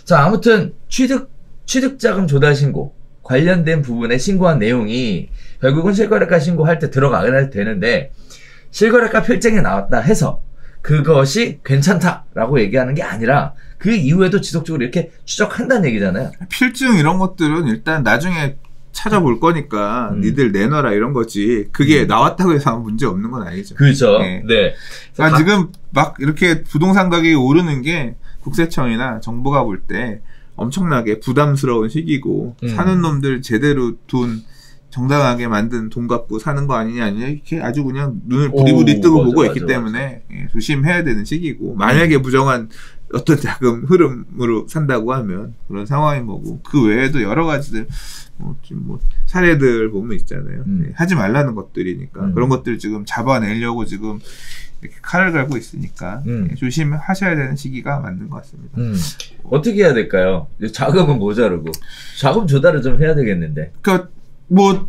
자, 아무튼 취득자금 조달 신고 관련된 부분에 신고한 내용이 결국은 실거래가 신고할 때 들어가야 되는데, 실거래가 필증이 나왔다 해서 그것이 괜찮다라고 얘기하는 게 아니라 그 이후에도 지속적으로 이렇게 추적한다는 얘기잖아요. 필증 이런 것들은 일단 나중에 찾아볼 거니까 니들 내놔라 이런 거지, 그게 나왔다고 해서 문제 없는 건 아니죠. 그렇죠. 네. 그러니까 지금 막 이렇게 부동산 가격이 오르는 게 국세청이나 정부가 볼 때 엄청나게 부담스러운 시기고, 사는 놈들 제대로 돈 정당하게 만든 돈 갖고 사는 거 아니냐 이렇게 아주 그냥 눈을 부리부리 뜨고 보고 있기 때문에 조심해야 되는 시기고, 만약에 부정한 어떤 자금 흐름으로 산다고 하면 그런 상황인 거고, 그 외에도 여러 가지들 뭐 사례들 보면 있잖아요. 하지 말라는 것들이니까 그런 것들 지금 잡아내려고 지금 이렇게 칼을 갈고 있으니까 조심하셔야 되는 시기가 맞는 것 같습니다. 어떻게 해야 될까요? 자금은 모자르고 자금 조달을 좀 해야 되겠는데. 그러니까 뭐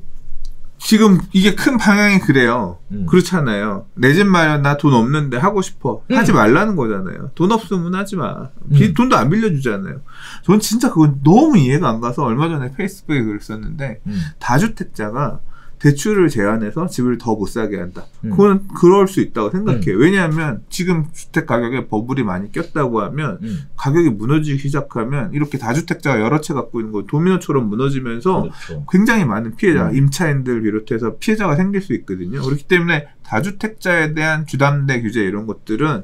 지금 이게 큰 방향이 그래요. 그렇잖아요. 내 집 마련 나 돈 없는데 하고 싶어. 하지 말라는 거잖아요. 돈 없으면 하지 마. 돈도 안 빌려주잖아요. 전 진짜 그건 너무 이해가 안 가서 얼마 전에 페이스북에 글을 썼는데, 다주택자가 대출을 제한해서 집을 더 못 사게 한다. 그건 그럴 수 있다고 생각해요. 왜냐하면 지금 주택 가격에 버블이 많이 꼈다고 하면 가격이 무너지기 시작하면 이렇게 다주택자가 여러 채 갖고 있는 거 도미노처럼 무너지면서 그렇죠. 굉장히 많은 피해자, 임차인들 비롯해서 피해자가 생길 수 있거든요. 그렇기 때문에 다주택자에 대한 주담대 규제 이런 것들은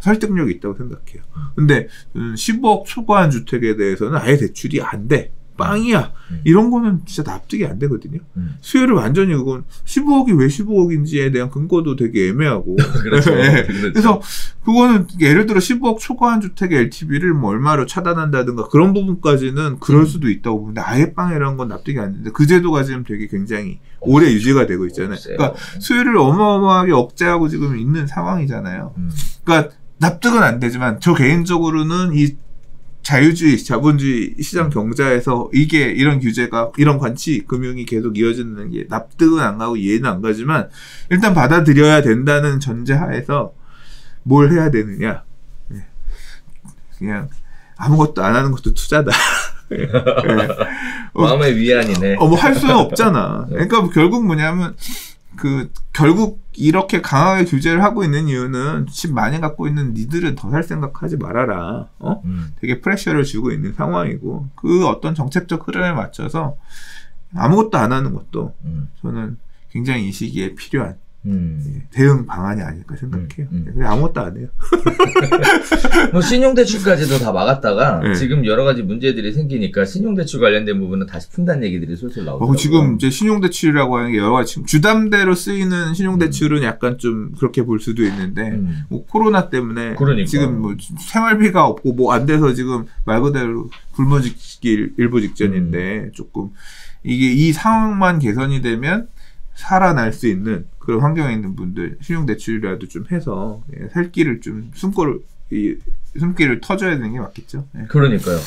설득력이 있다고 생각해요. 근데 15억 초과한 주택에 대해서는 아예 대출이 안 돼. 빵이야. 이런 거는 진짜 납득이 안 되거든요. 수요를 완전히 그건 15억이 왜 15억인지에 대한 근거도 되게 애매하고. 그렇죠. 네. 그렇죠. 그래서 그거는 예를 들어 15억 초과한 주택의 LTV를 뭐 얼마로 차단한다든가 그런 부분까지는 그럴 수도 있다고 보는데, 아예 빵이라는 건 납득이 안 되는데, 그 제도가 지금 되게 굉장히 오래 유지가 되고 있잖아요. 그러니까 수요를 어마어마하게 억제하고 지금 있는 상황이잖아요. 그러니까 납득은 안 되지만 저 개인적으로는 이 자유주의, 자본주의 시장 경제에서 이게 이런 규제가, 이런 관치 금융이 계속 이어지는 게 납득은 안 가고 이해는 안 가지만 일단 받아들여야 된다는 전제하에서 뭘 해야 되느냐. 그냥 아무것도 안 하는 것도 투자다. 마음의 위안이네. 뭐 할 수는 없잖아. 그러니까 결국 뭐냐면 결국 이렇게 강하게 규제를 하고 있는 이유는 집 많이 갖고 있는 니들은 더 살 생각하지 말아라. 되게 프레셔를 주고 있는 상황이고, 그 어떤 정책적 흐름에 맞춰서 아무것도 안 하는 것도 저는 굉장히 이 시기에 필요한 대응 방안이 아닐까 생각해요. 그냥 아무것도 안 해요. 뭐 신용대출까지도 다 막았다가 네. 지금 여러 가지 문제들이 생기니까 신용대출 관련된 부분은 다시 푼다는 얘기들이 솔솔 나오더라고요. 지금 이제 신용대출이라고 하는 게 여러 가지 지금 주담대로 쓰이는 신용대출은 약간 좀 그렇게 볼 수도 있는데 뭐 코로나 때문에 그러니까. 지금 뭐 생활비가 없고 뭐 안 돼서 지금 말 그대로 굶어 죽기 일보 직전인데 조금 이게 이 상황만 개선이 되면 살아날 수 있는 그런 환경에 있는 분들 신용대출이라도 좀 해서 살 길을 좀 숨길을 터줘야 되는 게 맞겠죠. 네. 그러니까요.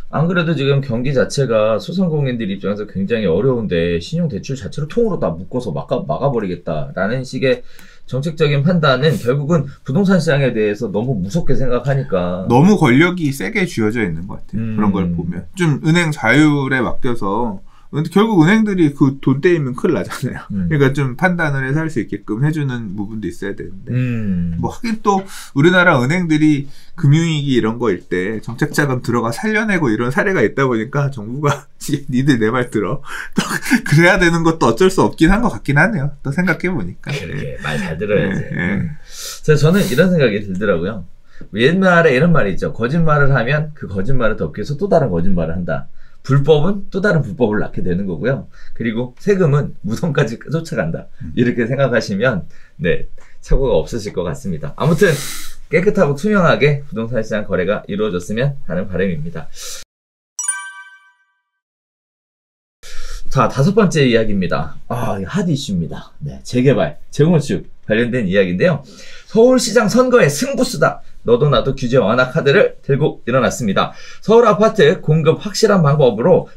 안 그래도 지금 경기 자체가 소상공인들 입장에서 굉장히 어려운데 신용대출 자체로 통으로 다 묶어서 막아버리겠다라는 식의 정책적인 판단은 결국은 부동산 시장에 대해서 너무 무섭게 생각하니까 너무 권력이 세게 쥐어져 있는 것 같아요. 그런 걸 보면 좀 은행 자율에 맡겨서 근데 결국 은행들이 그 돈 떼이면 큰일 나잖아요. 그러니까 좀 판단을 해서 할 수 있게끔 해주는 부분도 있어야 되는데 뭐 하긴 또 우리나라 은행들이 금융위기 이런 거일 때 정책자금 들어가 살려내고 이런 사례가 있다 보니까 정부가 니들 내 말 들어 또 그래야 되는 것도 어쩔 수 없긴 한 것 같긴 하네요. 또 생각해 보니까 그렇게 말 잘 들어야지. 그래서 저는 이런 생각이 들더라고요. 옛말에 이런 말이 있죠. 거짓말을 하면 그 거짓말을 덮기 위해서 또 다른 거짓말을 한다. 불법은 또 다른 불법을 낳게 되는 거고요. 그리고 세금은 무덤까지 쫓아간다. 이렇게 생각하시면 네 착오가 없으실 것 같습니다. 아무튼 깨끗하고 투명하게 부동산 시장 거래가 이루어졌으면 하는 바람입니다. 자, 5번째 이야기입니다. 핫 이슈입니다. 네, 재개발, 재건축 관련된 이야기인데요. 서울시장 선거의 승부수다. 너도 나도 규제 완화 카드를 들고 일어났습니다. 서울 아파트 공급 확실한 방법으로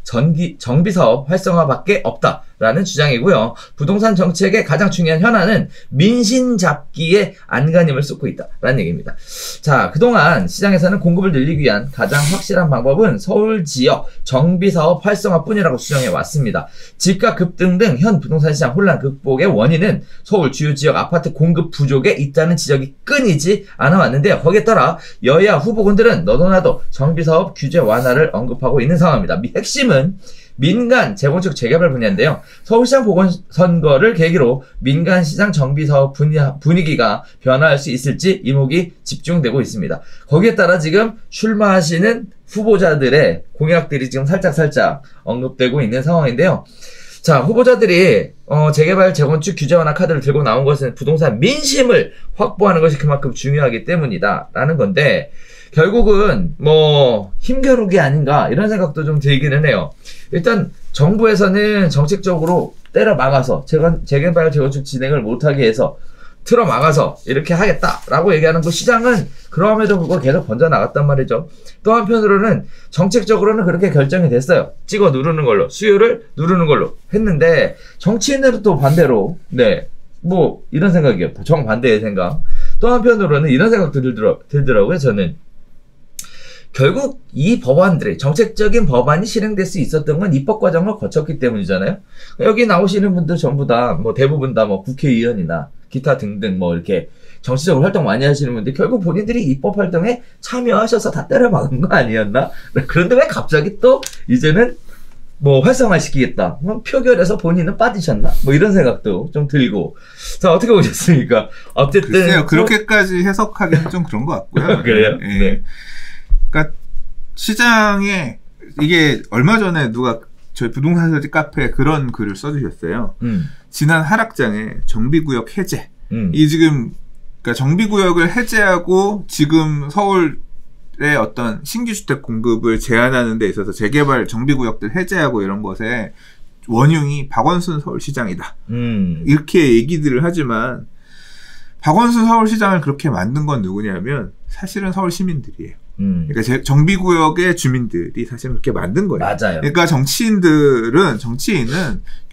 정비사업 활성화밖에 없다라는 주장이고요. 부동산 정책의 가장 중요한 현안은 민심 잡기에 안간힘을 쏟고 있다라는 얘기입니다. 자, 그동안 시장에서는 공급을 늘리기 위한 가장 확실한 방법은 서울 지역 정비사업 활성화뿐이라고 주장해 왔습니다. 집값 급등 등 현 부동산 시장 혼란 극복의 원인은 서울 주요 지역 아파트 공급 부족에 있다는 지적이 끊이지 않아 왔는데요. 거기에 따라 여야 후보군들은 너도 나도 정비사업 규제 완화를 언급하고 있는 상황입니다. 핵심은 민간 재건축 재개발 분야인데요. 서울시장 보궐선거를 계기로 민간시장 정비사업 분위기가 변화할 수 있을지 이목이 집중되고 있습니다. 거기에 따라 지금 출마하시는 후보자들의 공약들이 지금 살짝 언급되고 있는 상황인데요. 자, 후보자들이 재개발, 재건축 규제 완화 카드를 들고 나온 것은 부동산 민심을 확보하는 것이 그만큼 중요하기 때문이다 라는 건데 결국은 뭐 힘겨루기 아닌가 이런 생각도 좀 들기는 해요. 일단 정부에서는 정책적으로 때려 막아서 재개발, 재건축 진행을 못하게 해서 틀어 막아서 이렇게 하겠다라고 얘기하는 그 시장은 그럼에도 불구하고 계속 번져나갔단 말이죠. 또 한편으로는 정책적으로는 그렇게 결정이 됐어요. 찍어 누르는 걸로, 수요를 누르는 걸로 했는데 정치인들은 또 반대로 뭐 이런 생각이요. 정반대의 생각. 또 한편으로는 이런 생각도 들더라고요. 저는 결국 이 법안들이 정책적인 법안이 실행될 수 있었던 건 입법 과정을 거쳤기 때문이잖아요. 여기 나오시는 분들 전부 다 뭐 대부분 다 뭐 국회의원이나 기타 등등 뭐 이렇게 정치적으로 활동 많이 하시는 분들 결국 본인들이 입법 활동에 참여하셔서 다 때려 막은 거 아니었나? 그런데 왜 갑자기 또 이제는 뭐 활성화시키겠다. 표결에서 본인은 빠지셨나? 뭐 이런 생각도 좀 들고. 자, 어떻게 보셨습니까? 어쨌든 글쎄요, 그렇게까지 해석하기는 좀 그런 것 같고요. 그래요? 네. 그러니까 시장에 이게 얼마 전에 누가 저희 부동산 서지 카페에 그런 글을 써주셨어요. 지난 하락장에 정비구역 해제. 이 지금 그러니까 정비구역을 해제하고 지금 서울의 어떤 신규주택 공급을 제한하는 데 있어서 재개발 정비구역들 해제하고 이런 것에 원흉이 박원순 서울시장이다. 이렇게 얘기들을 하지만 박원순 서울시장을 그렇게 만든 건 누구냐면 사실은 서울 시민들이에요. 그러니까 정비구역의 주민들이 사실 그렇게 만든 거예요. 맞아요. 그러니까 정치인은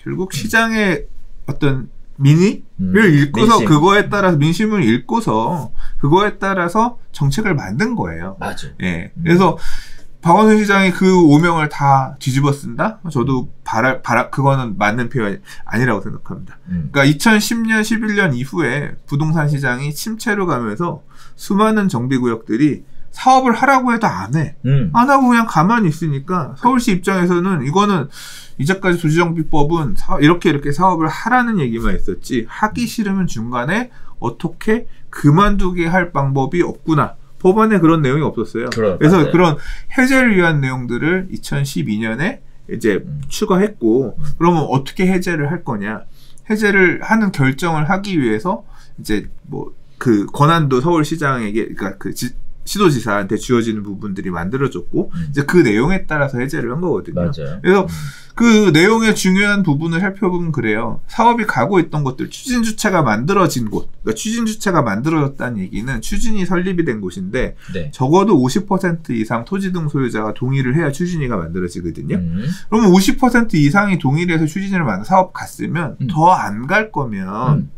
결국 시장의 어떤 민의를 읽고서 민심. 그거에 따라서 민심을 읽고서 그거에 따라서 정책을 만든 거예요. 맞아. 예. 그래서 박원순 시장이 그 오명을 다 뒤집어 쓴다? 저도 그거는 맞는 표현이 아니라고 생각합니다. 그러니까 2010년, 11년 이후에 부동산 시장이 침체로 가면서 수많은 정비구역들이 사업을 하라고 해도 안 해. 안 하고 그냥 가만히 있으니까 서울시 입장에서는 이거는 이제까지 도시정비법은 이렇게 사업을 하라는 얘기만 있었지 하기 싫으면 중간에 어떻게 그만두게 할 방법이 없구나. 법안에 그런 내용이 없었어요. 그래서 맞아요. 그런 해제를 위한 내용들을 2012년에 이제 추가했고 그러면 어떻게 해제를 할 거냐. 해제를 하는 결정을 하기 위해서 이제 뭐 그 권한도 서울시장에게 그러니까 그 시도지사한테 주어지는 부분들이 만들어졌고 이제 그 내용에 따라서 해제를 한 거거든요. 맞아요. 그래서 그 내용의 중요한 부분을 살펴보면 그래요. 사업이 가고 있던 것들 추진주체가 만들어진 곳, 그러니까 추진주체가 만들어졌다는 얘기는 추진이 설립이 된 곳인데 네. 적어도 50% 이상 토지 등 소유자가 동의를 해야 추진위가 만들어지거든요. 그러면 50% 이상이 동의를 해서 추진위를 만든 사업 갔으면 더 안 갈 거면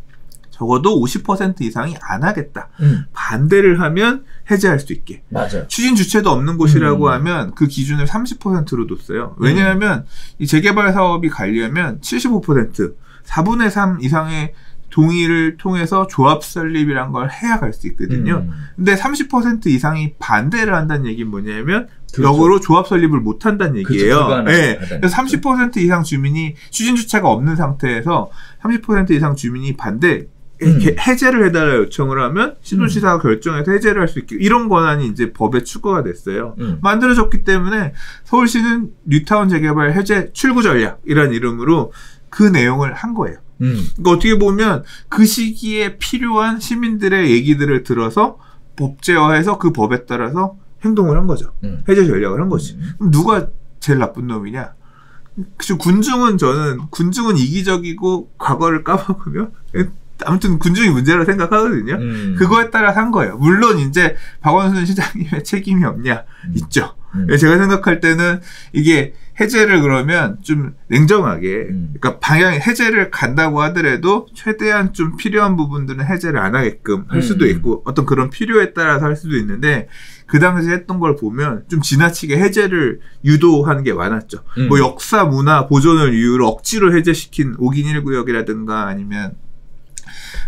적어도 50% 이상이 안 하겠다. 반대를 하면 해제할 수 있게. 맞아요. 추진 주체도 없는 곳이라고 하면 그 기준을 30%로 뒀어요. 왜냐하면 이 재개발 사업이 가려면 75%, 4분의 3 이상의 동의를 통해서 조합 설립이란 걸 해야 갈 수 있거든요. 근데 30% 이상이 반대를 한다는 얘기는 뭐냐면 그렇죠. 역으로 조합 설립을 못 한다는 얘기예요. 그렇죠. 네. 그래서 30% 이상 주민이 추진 주체가 없는 상태에서 30% 이상 주민이 반대 해제를 해달라 요청을 하면 시도지사가 결정해서 해제를 할 수 있게 이런 권한이 이제 법에 추가가 됐어요. 만들어졌기 때문에 서울시는 뉴타운 재개발 해제 출구 전략이라는 이름으로 그 내용을 한 거예요. 그러니까 어떻게 보면 그 시기에 필요한 시민들의 얘기들을 들어서 법제화해서 그 법에 따라서 행동을 한 거죠. 해제 전략을 한 거지. 그럼 누가 제일 나쁜 놈이냐? 군중은 이기적이고 과거를 까먹으며 아무튼 군중이 문제라고 생각하거든요. 그거에 따라 산 거예요. 물론 이제 박원순 시장님의 책임이 없냐? 있죠. 제가 생각할 때는 이게 해제를 그러면 좀 냉정하게 그러니까 방향 해제를 간다고 하더라도 최대한 좀 필요한 부분들은 해제를 안 하게끔 할 수도 있고 어떤 그런 필요에 따라서 할 수도 있는데 그 당시에 했던 걸 보면 좀 지나치게 해제를 유도하는 게 많았죠. 뭐 역사 문화 보존을 이유로 억지로 해제시킨 5긴 1구역이라든가 아니면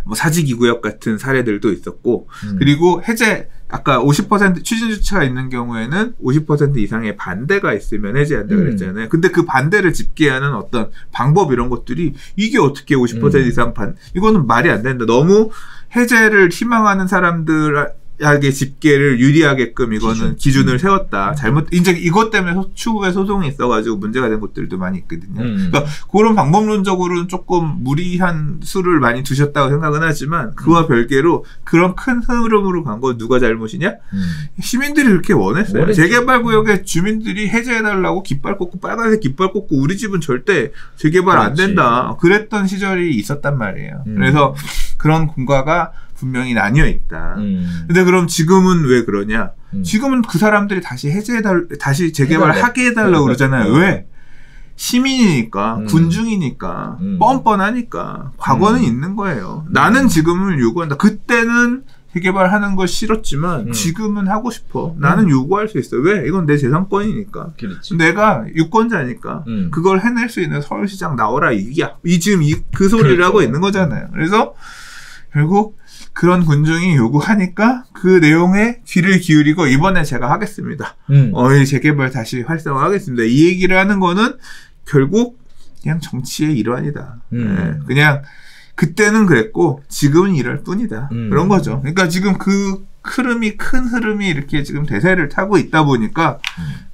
뭐 사직이구역 같은 사례들도 있었고 그리고 해제 아까 50% 추진주체가 있는 경우에는 50% 이상의 반대가 있으면 해제한다 그랬잖아요. 근데 그 반대를 집계하는 어떤 방법 이런 것들이 이게 어떻게 50% 이상 이거는 말이 안 된다. 너무 해제를 희망하는 사람들에게 집계를 유리하게끔 이거는 기준을 세웠다. 이제 이것 때문에 추후에 소송이 있어가지고 문제가 된 것들도 많이 있거든요. 그러니까 그런 방법론적으로는 조금 무리한 수를 많이 두셨다고 생각은 하지만 그와 별개로 그런 큰 흐름으로 간 건 누가 잘못이냐? 시민들이 그렇게 원했어요. 재개발 구역에 주민들이 해제해달라고 깃발 꽂고 빨간색 깃발 꽂고 우리 집은 절대 재개발 안 된다. 그랬던 시절이 있었단 말이에요. 그래서 그런 공과가 분명히 나뉘어 있다. 근데 그럼 지금은 왜 그러냐? 지금은 그 사람들이 다시 다시 재개발 하게 해달라고 그러잖아요. 왜? 시민이니까, 군중이니까, 뻔뻔하니까, 과거는 있는 거예요. 나는 지금은 요구한다. 그때는 재개발하는 거 싫었지만, 지금은 하고 싶어. 나는 요구할 수 있어. 왜? 이건 내 재산권이니까. 그렇지. 내가 유권자니까, 그걸 해낼 수 있는 서울시장 나오라, 이야. 지금 그 소리를 그렇죠. 하고 있는 거잖아요. 그래서, 결국, 그런 군중이 요구하니까 그 내용에 귀를 기울이고 이번에 제가 하겠습니다. 재개발 다시 활성화하겠습니다. 이 얘기를 하는 거는 결국 그냥 정치의 일환이다. 네, 그냥 그때는 그랬고 지금은 이럴 뿐이다. 그런 거죠. 그러니까 지금 그 큰 흐름이 이렇게 지금 대세를 타고 있다 보니까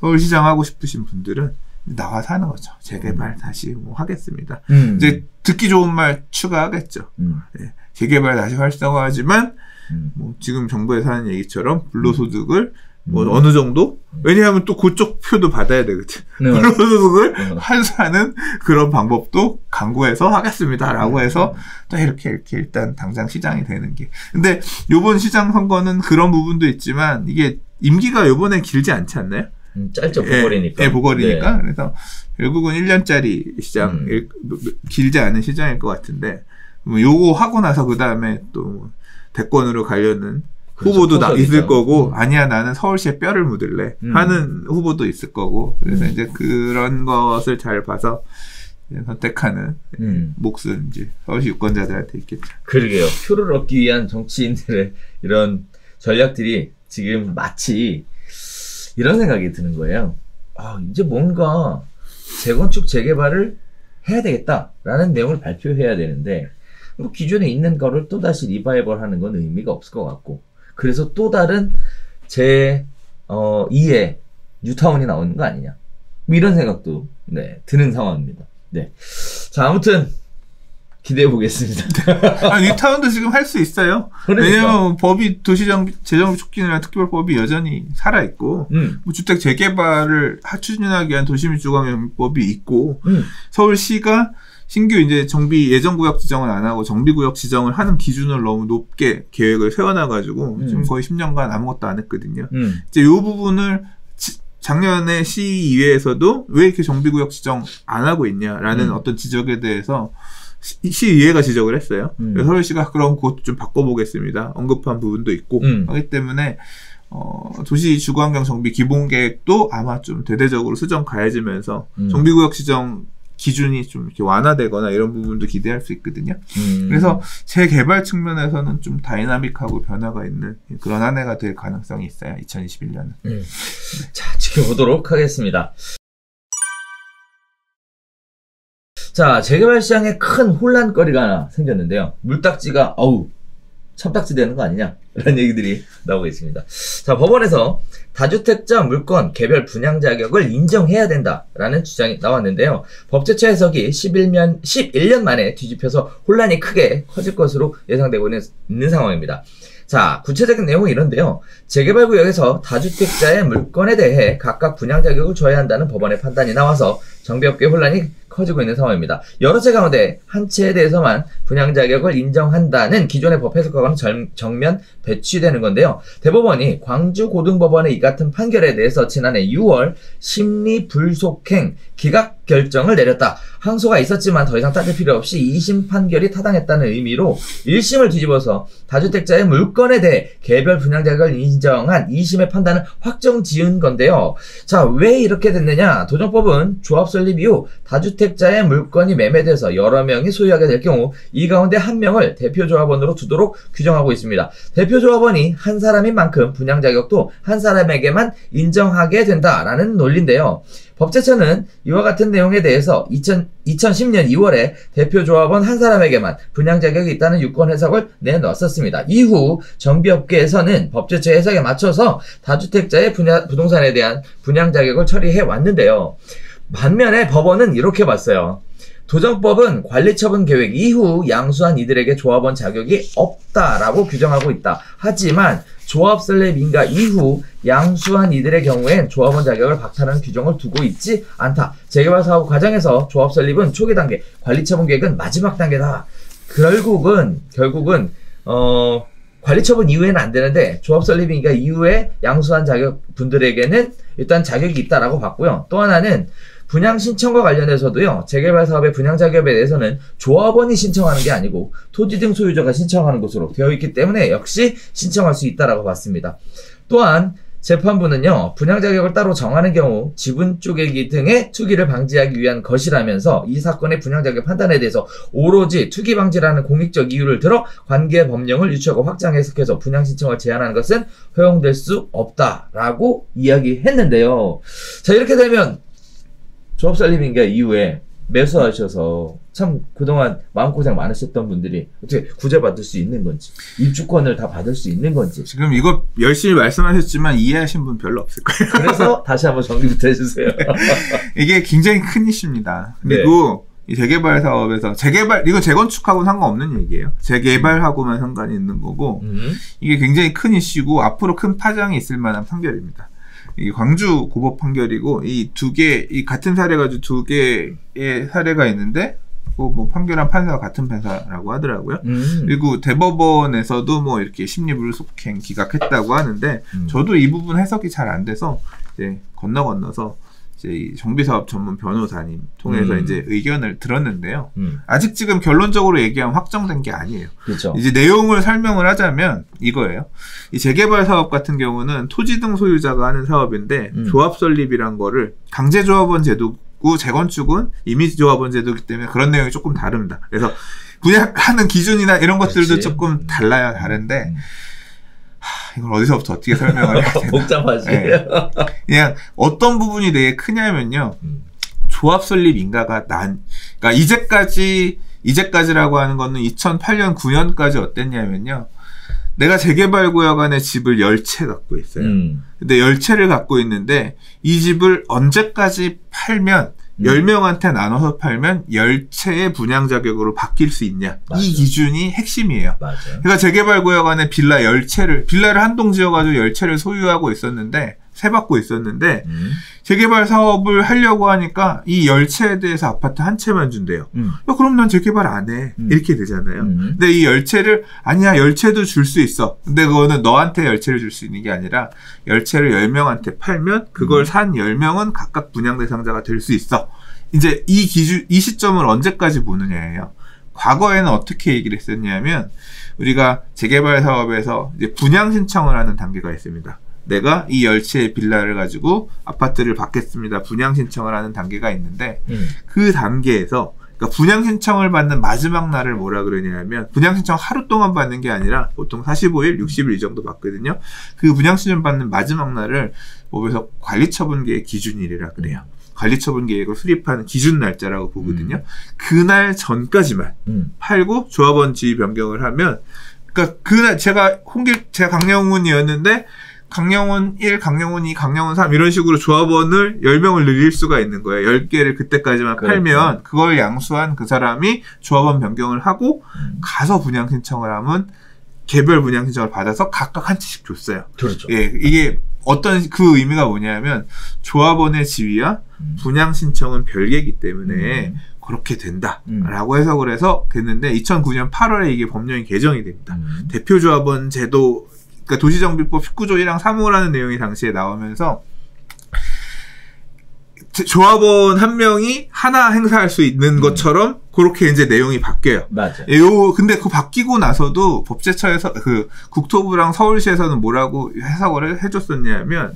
서울시장 하고 싶으신 분들은 나와서 하는 거죠. 재개발 다시 뭐 하겠습니다. 이제 듣기 좋은 말 추가하겠죠. 네. 재개발 다시 활성화하지만 뭐 지금 정부에서 하는 얘기처럼 불로소득을 뭐 어느 정도 왜냐하면 또 그쪽 표도 받아야 되거든. 불로소득을 환수하는 그런 방법도 강구해서 하겠습니다라고 해서 또 이렇게 일단 당장 시장이 되는 게. 근데 요번 시장 선거는 그런 부분도 있지만 이게 임기가 요번에 길지 않지 않나요? 짧죠. 보궐이니까. 예, 보궐이니까. 네. 그래서 결국은 1년짜리 시장 길지 않은 시장일 것 같은데. 요거 하고 나서 그 다음에 또 대권으로 가려는 그렇죠, 후보도 있을 거고 아니야 나는 서울시에 뼈를 묻을래 하는 후보도 있을 거고 그래서 이제 그런 것을 잘 봐서 선택하는 몫은 이제 서울시 유권자들한테 있겠죠. 그러게요. 표를 얻기 위한 정치인들의 이런 전략들이 지금 마치 이런 생각이 드는 거예요. 이제 뭔가 재건축 재개발을 해야 되겠다라는 내용을 발표해야 되는데 뭐 기존에 있는 거를 또다시 리바이벌 하는 건 의미가 없을 것 같고, 그래서 또 다른 제2의 뉴타운이 나오는 거 아니냐, 뭐 이런 생각도 드는 상황입니다. 네. 자, 아무튼 기대해 보겠습니다. 뉴타운도 지금 할 수 있어요. 그러니까. 왜냐면 법이 재정비 촉진이라는 특별법이 여전히 살아있고, 뭐 주택 재개발을 추진하기 위한 도시민 주거경비법이 있고, 서울시가 신규 이제 정비 예정구역 지정을 안 하고 정비구역 지정을 하는 기준을 너무 높게 계획을 세워놔가지고 지금 거의 10년간 아무것도 안 했거든요. 이제 이 부분을 작년에 시의회에서도 왜 이렇게 정비구역 지정 안 하고 있냐라는 어떤 지적에 대해서 시의회가 지적을 했어요. 서울시가 그럼 그것도 좀 바꿔보겠습니다. 언급한 부분도 있고 하기 때문에 도시 주거환경 정비 기본계획도 아마 좀 대대적으로 수정 가해지면서 정비구역 지정 기준이 좀 이렇게 완화되거나 이런 부분도 기대할 수 있거든요. 그래서 재개발 측면에서는 좀 다이나믹하고 변화가 있는 그런 한 해가 될 가능성이 있어요. 2021년은. 네. 자, 지켜보도록 하겠습니다. 자, 재개발 시장에 큰 혼란거리가 하나 생겼는데요. 물딱지가 참딱지 되는 거 아니냐? 이런 얘기들이 나오고 있습니다. 자, 법원에서 다주택자 물건 개별 분양 자격을 인정해야 된다라는 주장이 나왔는데요. 법제처 해석이 11년 만에 뒤집혀서 혼란이 크게 커질 것으로 예상되고 있는 상황입니다. 자, 구체적인 내용은 이런데요. 재개발 구역에서 다주택자의 물건에 대해 각각 분양 자격을 줘야 한다는 법원의 판단이 나와서 정비업계 혼란이 커지고 있는 상황입니다. 여러 채 가운데 한 채에 대해서만 분양 자격을 인정한다는 기존의 법 해석과는 정면 배치되는 건데요. 대법원이 광주고등법원의 이 같은 판결에 대해서 지난해 6월 심리불속행 기각 결정을 내렸다. 항소가 있었지만 더 이상 따질 필요 없이 2심 판결이 타당했다는 의미로 1심을 뒤집어서 다주택자의 물건에 대해 개별 분양 자격을 인정한 2심의 판단을 확정 지은 건데요. 자, 왜 이렇게 됐느냐? 도정법은 조합 설립 이후 다주택자의 물건이 매매돼서 여러 명이 소유하게 될 경우 이 가운데 한 명을 대표조합원으로 두도록 규정하고 있습니다. 대표조합원이 한 사람인 만큼 분양 자격도 한 사람에게만 인정하게 된다라는 논리인데요. 법제처는 이와 같은 내용에 대해서 2010년 2월에 대표조합원 한 사람에게만 분양 자격이 있다는 유권 해석을 내놨었습니다. 이후 정비업계에서는 법제처 해석에 맞춰서 다주택자의 부동산에 대한 분양 자격을 처리해 왔는데요. 반면에 법원은 이렇게 봤어요. 도정법은 관리처분 계획 이후 양수한 이들에게 조합원 자격이 없다라고 규정하고 있다. 하지만 조합 설립 인가 이후 양수한 이들의 경우엔 조합원 자격을 박탈하는 규정을 두고 있지 않다. 재개발 사업 과정에서 조합 설립은 초기 단계, 관리처분 계획은 마지막 단계다. 결국은 관리처분 이후에는 안 되는데 조합 설립 인가 이후에 양수한 자격 분들에게는 일단 자격이 있다라고 봤고요. 또 하나는 분양 신청과 관련해서도요. 재개발 사업의 분양 자격에 대해서는 조합원이 신청하는 게 아니고 토지 등 소유자가 신청하는 것으로 되어 있기 때문에 역시 신청할 수 있다라고 봤습니다. 또한 재판부는요. 분양 자격을 따로 정하는 경우 지분 쪼개기 등의 투기를 방지하기 위한 것이라면서 이 사건의 분양 자격 판단에 대해서 오로지 투기 방지라는 공익적 이유를 들어 관계 법령을 유추하고 확장 해석해서 분양 신청을 제한하는 것은 허용될 수 없다라고 이야기했는데요. 자, 이렇게 되면 조합 설립인가 이후에 매수하셔서 참 그동안 마음고생 많으셨던 분들이 어떻게 구제받을 수 있는 건지, 입주권을 다 받을 수 있는 건지. 지금 이거 열심히 말씀하셨지만 이해하신 분 별로 없을 거예요. 그래서 다시 한번 정리부터 해주세요. 이게 굉장히 큰 이슈입니다. 그리고 이 재개발 사업에서 이거 재건축하고는 상관없는 얘기예요. 재개발하고만 상관이 있는 거고 이게 굉장히 큰 이슈고 앞으로 큰 파장이 있을 만한 판결입니다. 이 광주 고법 판결이고 이 같은 사례 가지고 두 개의 사례가 있는데 뭐 판결한 판사가 같은 판사라고 하더라고요. 그리고 대법원에서도 뭐 이렇게 심리불속행 기각했다고 하는데 저도 이 부분 해석이 잘 안 돼서 이제 건너서 이제 이 정비사업 전문 변호사님 통해서 이제 의견을 들었는데요. 아직 지금 결론적으로 얘기하면 확정된 게 아니에요. 그렇죠. 이제 내용을 설명을 하자면 이거예요. 이 재개발 사업 같은 경우는 토지 등 소유자가 하는 사업인데 조합 설립이란 거를 강제조합원 제도고 재건축은 임의조합원 제도이기 때문에 그런 내용이 조금 다릅니다. 그래서 분양하는 기준이나 이런 것들도 조금 다른데 이걸 어디서부터 어떻게 설명을 해야 되나. 복잡하지. 네. 그냥 어떤 부분이 되게 크냐면요. 조합 설립 인가가 그러니까 이제까지라고 하는 거는 2008년, 9년까지 어땠냐면요. 내가 재개발구역 안에 집을 10채 갖고 있어요. 근데 10채를 갖고 있는데 이 집을 언제까지 팔면 10명한테 나눠서 팔면 10채의 분양 자격으로 바뀔 수 있냐. 맞아. 이 기준이 핵심이에요. 맞아. 그러니까 재개발구역 안에 빌라를 한 동 지어가지고 10채를 소유하고 있었는데 세받고 있었는데 재개발 사업을 하려고 하니까 이 10채에 대해서 아파트 한 채만 준대요. 야, 그럼 난 재개발 안 해. 이렇게 되잖아요. 근데 이 10채를 아니야 10채도 줄 수 있어. 근데 그거는 너한테 10채를 줄 수 있는 게 아니라 10채를 10명한테 팔면 그걸 산 10명은 각각 분양 대상자가 될 수 있어. 이제 이 시점을 언제까지 보느냐예요. 과거에는 어떻게 얘기를 했었냐면 우리가 재개발 사업에서 이제 분양 신청을 하는 단계가 있습니다. 내가 이 10채의 빌라를 가지고 아파트를 받겠습니다. 분양 신청을 하는 단계가 있는데 그 단계에서 그러니까 분양 신청을 받는 마지막 날을 뭐라 그러냐면 분양 신청 하루 동안 받는 게 아니라 보통 45일, 60일 이 정도 받거든요. 그 분양 신청 받는 마지막 날을 법에서 관리처분계획 기준일이라 그래요. 관리처분 계획을 수립하는 기준 날짜라고 보거든요. 그날 전까지만 팔고 조합원 지위 변경을 하면 그러니까 그날 제가 강영훈이었는데 강영훈 1, 강영훈 2, 강영훈 3 이런 식으로 조합원을 10명을 늘릴 수가 있는 거예요. 10개를 그때까지만 그렇죠. 팔면 그걸 양수한 그 사람이 조합원 변경을 하고 가서 분양 신청을 하면 개별 분양 신청을 받아서 각각 한 채씩 줬어요. 그렇죠. 예, 이게 어떤 그 의미가 뭐냐면 조합원의 지위와 분양 신청은 별개이기 때문에 그렇게 된다라고 해석을 해서 됐는데 2009년 8월에 이게 법령이 개정이 됩니다. 대표조합원 제도 그러니까 도시정비법 19조 1항 3호라는 내용이 당시에 나오면서 조합원 한 명이 하나 행사할 수 있는 것처럼 그렇게 이제 내용이 바뀌어요. 맞아요. 근데 그 바뀌고 나서도 법제처에서 국토부랑 서울시에서는 뭐라고 해석을 해줬었냐면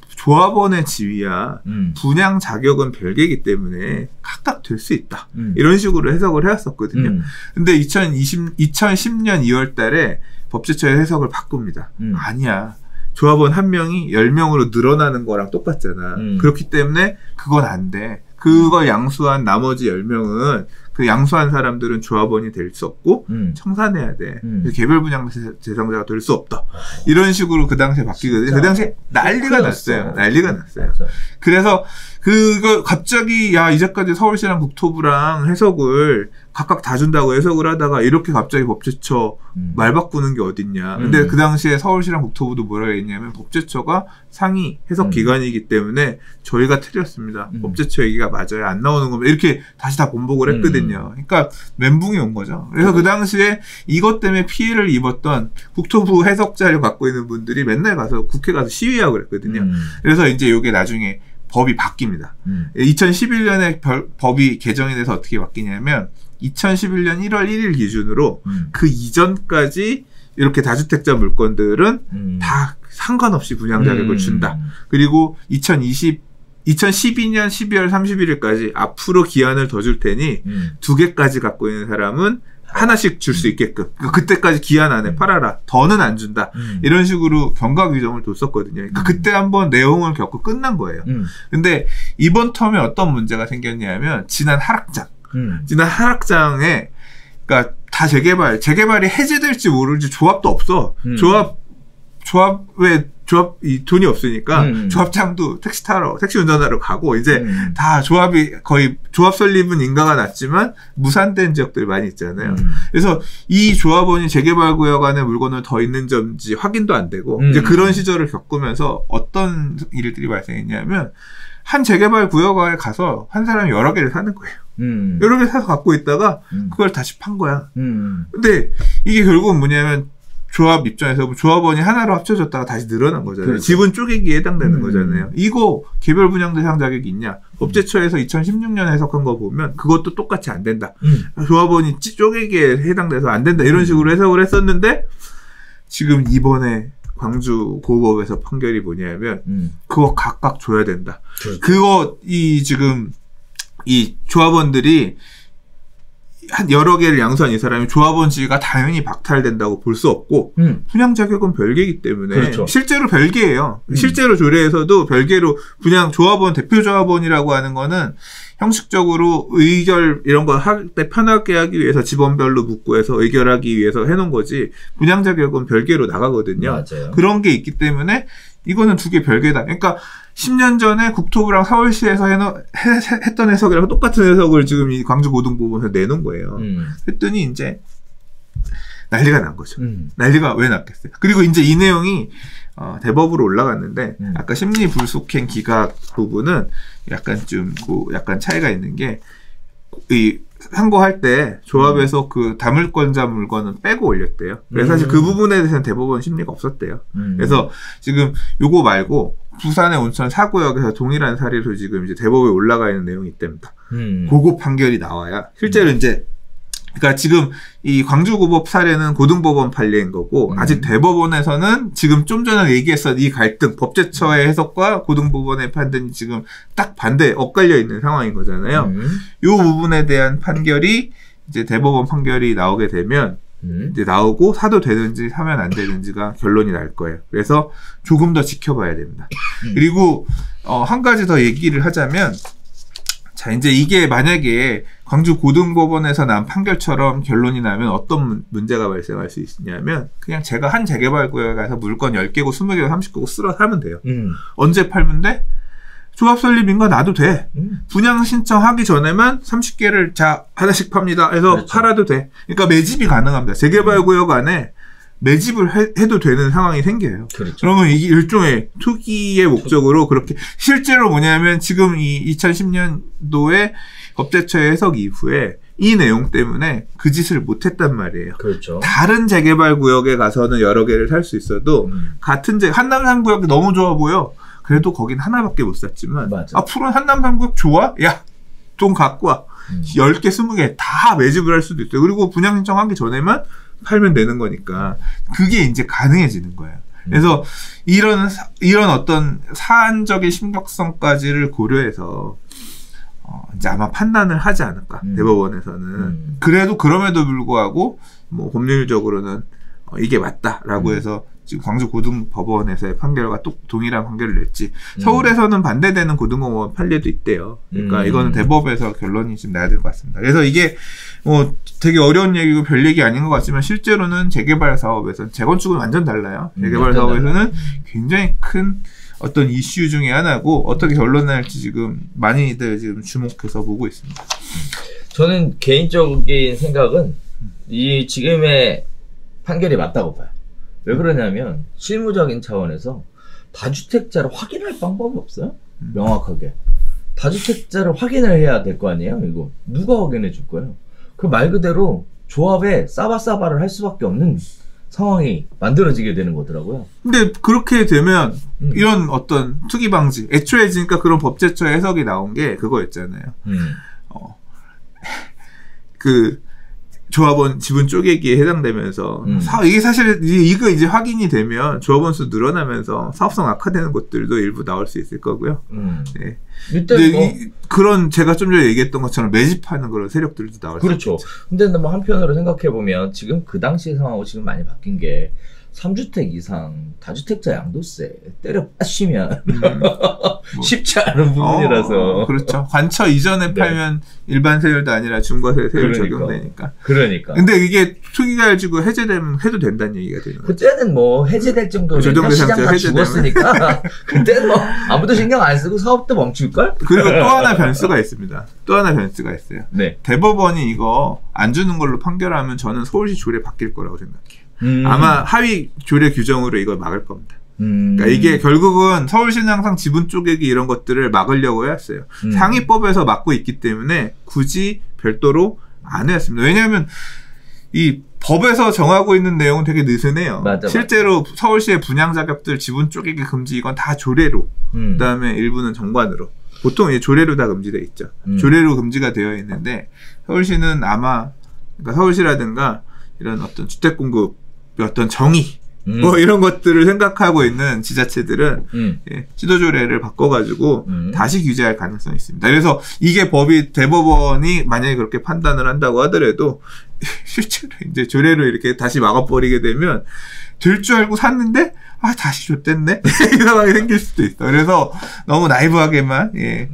조합원의 지위야 분양 자격은 별개이기 때문에 각각 될 수 있다. 이런 식으로 해석을 해왔었거든요. 근데 2010년 2월 달에 법제처의 해석을 바꿉니다. 아니야. 조합원 한 명이 10명으로 늘어나는 거랑 똑같잖아. 그렇기 때문에 그건 안 돼. 그걸 양수한 나머지 10명은 그 양수한 사람들은 조합원이 될 수 없고 청산해야 돼. 개별 분양 대상자가 될 수 없다. 이런 식으로 그 당시에 바뀌거든요. 그 당시에 난리가 났어요. 난리가 났어요. 그래서 그거 갑자기 이제까지 서울시랑 국토부랑 해석을 각각 다 준다고 해석을 하다가 이렇게 갑자기 법제처 말 바꾸는 게 어딨냐. 근데 그 당시에 서울시랑 국토부도 뭐라고 했냐면 법제처가 상위 해석 기관이기 때문에 저희가 틀렸습니다. 법제처 얘기가 맞아요. 안 나오는 거면 이렇게 다시 다 번복을 했거든요. 그러니까 멘붕이 온 거죠. 그래서 그 당시에 이것 때문에 피해를 입었던 국토부 해석 자료 갖고 있는 분들이 맨날 가서 국회 가서 시위하고 그랬거든요. 그래서 이제 이게 나중에 법이 바뀝니다. 2011년에 법이 개정이 돼서 어떻게 바뀌냐면 2011년 1월 1일 기준으로 그 이전까지 이렇게 다주택자 물건들은 다 상관없이 분양 자격을 준다. 그리고 2012년 12월 31일까지 앞으로 기한을 더 줄 테니 2개까지 갖고 있는 사람은 하나씩 줄 수 있게끔 그때까지 기한 안에 팔아라. 더는 안 준다. 이런 식으로 경과 규정을 뒀었거든요. 그러니까 그때 한번 내용을 겪고 끝난 거예요. 근데 이번 텀에 어떤 문제가 생겼냐면 지난 하락장에 그러니까 다 재개발이 해제될지 모를지 조합도 없어. 조합이 돈이 없으니까 조합장도 택시 운전하러 가고 이제 다 조합이 거의 조합 설립은 인가가 났지만 무산된 지역들이 많이 있잖아요. 그래서 이 조합원이 재개발구역 안에 물건을 더 있는지 확인도 안 되고 이제 그런 시절을 겪으면서 어떤 일들이 발생했냐면 한 재개발구역에 가서 한 사람이 여러 개를 사는 거예요. 여러 개 사서 갖고 있다가 그걸 다시 판 거야. 근데 이게 결국은 뭐냐면 조합 입장에서 조합원이 하나로 합쳐졌다가 다시 늘어난 거잖아요. 그렇죠. 지분 쪼개기에 해당되는 거잖아요. 이거 개별 분양 대상 자격이 있냐? 법제처에서 2016년에 해석한 거 보면 그것도 똑같이 안 된다. 조합원이 쪼개기에 해당돼서 안 된다. 이런 식으로 해석을 했었는데 지금 이번에 광주 고법에서 판결이 뭐냐면 그거 각각 줘야 된다. 그렇죠. 그거 지금 이 조합원들이 한 여러 개를 양수한 이 사람이 조합원 지위가 당연히 박탈된다고 볼 수 없고 분양 자격은 별개이기 때문에 그렇죠. 실제로 별개예요. 실제로 조례에서도 별개로 분양 조합원 대표 조합원이라고 하는 거는 형식적으로 의결 이런 거 할 때 편하게 하기 위해서 집원별로 묻고 해서 의결하기 위해서 해놓은 거지 분양 자격은 별개로 나가거든요. 맞아요. 그런 게 있기 때문에 이거는 두 개 별개다. 그러니까 10년 전에 국토부랑 서울시에서 했던 해석이랑 똑같은 해석을 지금 이 광주고등법원에서 내놓은 거예요. 했더니 이제 난리가 난 거죠. 난리가 왜 났겠어요? 그리고 이제 이 내용이 대법으로 올라갔는데 아까 심리불속행 기각 부분은 약간 좀 약간 차이가 있는 게 이 상고할 때 조합에서 그 다물권자 물건은 빼고 올렸대요. 그래서 사실 그 부분에 대해서는 대법원 심리가 없었대요. 그래서 지금 요거 말고 부산의 온천 사구역에서 동일한 사례로 지금 이제 대법에 올라가 있는 내용이 있답니다. 그거 판결이 나와야 실제로 이제 그러니까 지금 이 광주고법 사례는 고등법원 판례인 거고 아직 대법원에서는 지금 좀 전에 얘기했던 이 갈등 법제처의 해석과 고등법원의 판단이 지금 딱 반대 엇갈려 있는 상황인 거잖아요. 이 부분에 대한 판결이 이제 대법원 판결이 나오게 되면 이제 나오고 사도 되는지 사면 안 되는지가 결론이 날 거예요. 그래서 조금 더 지켜봐야 됩니다. 그리고 한 가지 더 얘기를 하자면 자, 이제 이게 만약에 광주고등법원에서 난 판결처럼 결론이 나면 어떤 문제가 발생할 수 있냐면 그냥 제가 한 재개발구역에 가서 물건 10개고 20개고 30개고 쓸어 사면 돼요. 언제 팔면 돼? 조합 설립인가 놔도 돼. 분양 신청하기 전에만 30개를 자 하나씩 팝니다 해서 그렇죠. 팔아도 돼. 그러니까 매집이 가능합니다. 재개발구역 안에 매집을 해도 되는 상황이 생겨요. 그렇죠. 그러면 이게 일종의 투기의 목적으로 그렇게 실제로 뭐냐면 지금 이 2010년도에 법제처의 해석 이후에 이 내용 때문에 그 짓을 못했단 말이에요. 그렇죠. 다른 재개발 구역에 가서는 여러 개를 살 수 있어도 같은 한남 3구역이 너무 좋아 보여. 그래도 거긴 하나밖에 못 샀지만 맞아. 앞으로는 한남 3구역 좋아? 야, 돈 갖고 와. 10개, 20개 다 매집을 할 수도 있어요. 그리고 분양 신청하기 전에만 팔면 되는 거니까 그게 이제 가능해지는 거예요. 그래서 이런 어떤 사안적인 심각성까지를 고려해서 이제 아마 판단을 하지 않을까 대법원에서는. 그래도 그럼에도 불구하고 뭐 법률적으로는 이게 맞다라고 해서 지금 광주고등법원에서의 판결과 또 동일한 판결을 냈지. 서울에서는 반대되는 고등법원 판례도 있대요. 그러니까 이거는 대법에서 결론이 좀 나야 될 것 같습니다. 그래서 이게 뭐 되게 어려운 얘기고 별 얘기 아닌 것 같지만 실제로는 재개발 사업에서는 재건축은 완전 달라요. 재개발 사업에서는 굉장히 큰 어떤 이슈 중에 하나고 어떻게 결론 날지 지금 많이들 지금 주목해서 보고 있습니다. 저는 개인적인 생각은 이 지금의 판결이 맞다고 봐요. 왜 그러냐면 실무적인 차원에서 다주택자를 확인할 방법이 없어요. 명확하게. 다주택자를 확인을 해야 될 거 아니에요. 이거 누가 확인해 줄 거예요. 그 말 그대로 조합에 싸바싸바를 할 수밖에 없는 상황이 만들어지게 되는 거더라고요. 근데 그렇게 되면 이런 어떤 투기 방지 애초에 그러니까 그런 법제처의 해석이 나온 게 그거였잖아요. 그 조합원 지분 쪼개기에 해당되면서 이게 사실 이거 이제 확인이 되면 조합원 수 늘어나면서 사업성 악화되는 것들도 일부 나올 수 있을 거고요. 네. 근데 뭐 그런 제가 좀 전에 얘기했던 것처럼 매집하는 그런 세력들도 나올 수 있죠. 그렇죠. 근데 뭐 한편으로 생각해 보면 지금 그 당시 상황하고 지금 많이 바뀐 게 3주택 이상 다주택자 양도세 때려 빠시면 쉽지 않은 부분이라서. 그렇죠. 관처 이전에 팔면 일반 세율도 아니라 중과세 세율 적용되니까. 그러니까. 근데 이게 투기가 가지고 해제되면 해도 된다는 얘기가 되는 거죠. 그때는 뭐 해제될 정도면 시장 다 죽었으니까 그때는 뭐 아무도 신경 안 쓰고 사업도 멈출걸? 그리고 또 하나 변수가 있습니다. 또 하나 변수가 있어요. 네. 대법원이 이거 안 주는 걸로 판결하면 저는 서울시 조례 바뀔 거라고 생각해요. 아마 하위 조례 규정으로 이걸 막을 겁니다. 그러니까 이게 결국은 서울시는 항상 지분 쪼개기 이런 것들을 막으려고 했어요. 상위법에서 막고 있기 때문에 굳이 별도로 안 했습니다. 왜냐하면 이 법에서 정하고 있는 내용은 되게 느슨해요. 맞아, 실제로 서울시의 분양 자격들 지분 쪼개기 금지 이건 다 조례로 그다음에 일부는 정관으로 보통 이제 조례로 다 금지되어 있죠. 조례로 금지가 되어 있는데 서울시는 아마 그러니까 서울시라든가 이런 어떤 주택 공급의 어떤 정의 뭐 이런 것들을 생각하고 있는 지자체들은 예, 지도조례를 바꿔가지고 다시 규제할 가능성이 있습니다. 그래서 이게 대법원이 만약에 그렇게 판단을 한다고 하더라도 실제로 이제 조례로 이렇게 다시 막아버리게 되면 될 줄 알고 샀는데 다시 줬댔네 이 상황이 생길 수도 있어. 그래서 너무 나이브하게만 예.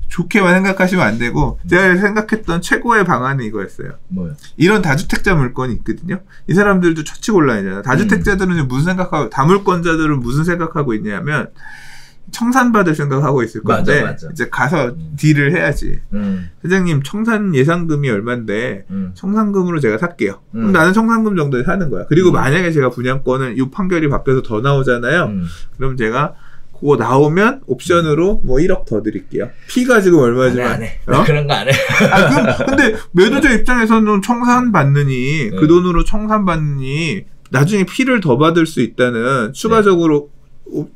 좋게만 생각하시면 안 되고 제가 생각했던 최고의 방안이 이거였어요. 뭐요? 이런 다주택자 물건이 있거든요. 이 사람들도 처치곤란이잖아. 다주택자들은 무슨 생각하고 다물권자들은 무슨 생각하고 있냐면 청산받을 생각하고 있을 건데 맞아. 이제 가서 딜을 해야지. 사장님 청산 예상금이 얼만데 청산금으로 제가 살게요. 그럼 나는 청산금 정도에 사는 거야. 그리고 만약에 제가 분양권을 이 판결이 바뀌어서 더 나오잖아요. 그럼 제가 그거 나오면 옵션으로 뭐 1억 더 드릴게요. 피가 지금 얼마지만. 안 해. 그런 거 안 해. 그럼 근데 매도자 입장에서는 청산받느니 그 돈으로 청산받느니 나중에 피를 더 받을 수 있다는 추가적으로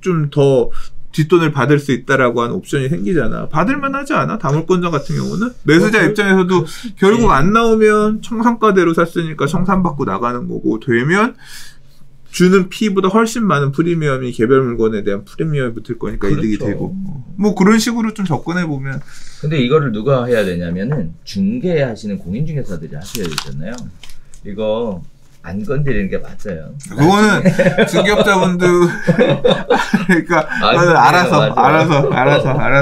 좀 더 뒷돈을 받을 수 있다라고 하는 옵션이 생기잖아. 받을만 하지 않아? 다물권자 같은 경우는? 매수자 입장에서도 결국 안 나오면 청산가대로 샀으니까 청산받고 나가는 거고 되면 주는 피보다 훨씬 많은 프리미엄이 개별 물건에 대한 프리미엄이 붙을 거니까 그렇죠. 이득이 되고 뭐 그런 식으로 좀 접근해 보면. 근데 이거를 누가 해야 되냐면은 중개하시는 공인중개사들이 하셔야 되잖아요. 이거 안 건드리는 게 맞아요. 그거는 중개업자분들 그러니까 알아서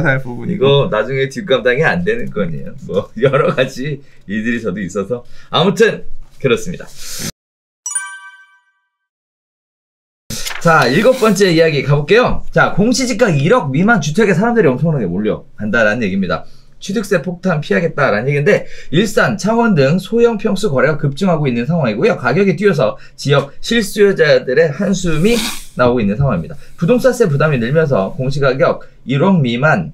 할 부분이고. 이거 나중에 뒷감당이 안 되는 건이에요. 뭐 여러 가지 일들이 저도 있어서 아무튼 그렇습니다. 자, 7번째 이야기 가볼게요. 자, 공시지가 1억 미만 주택에 사람들이 엄청나게 몰려간다라는 얘기입니다. 취득세 폭탄 피하겠다라는 얘기인데 일산, 창원 등 소형 평수 거래가 급증하고 있는 상황이고요. 가격이 뛰어서 지역 실수요자들의 한숨이 나오고 있는 상황입니다. 부동산세 부담이 늘면서 공시가격 1억 미만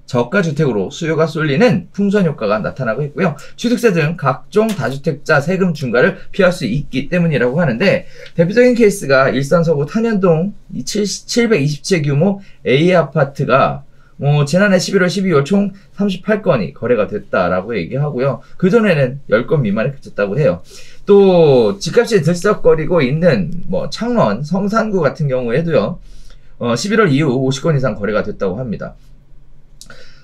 저가주택으로 수요가 쏠리는 풍선 효과가 나타나고 있고요. 취득세 등 각종 다주택자 세금 중과를 피할 수 있기 때문이라고 하는데 대표적인 케이스가 일산 서구 탄현동 727채 규모 A아파트가 지난해 11월 12월 총 38건이 거래가 됐다라고 얘기하고요. 그전에는 10건 미만에 그쳤다고 해요. 또 집값이 들썩거리고 있는 창원, 성산구 같은 경우에도요. 11월 이후 50건 이상 거래가 됐다고 합니다.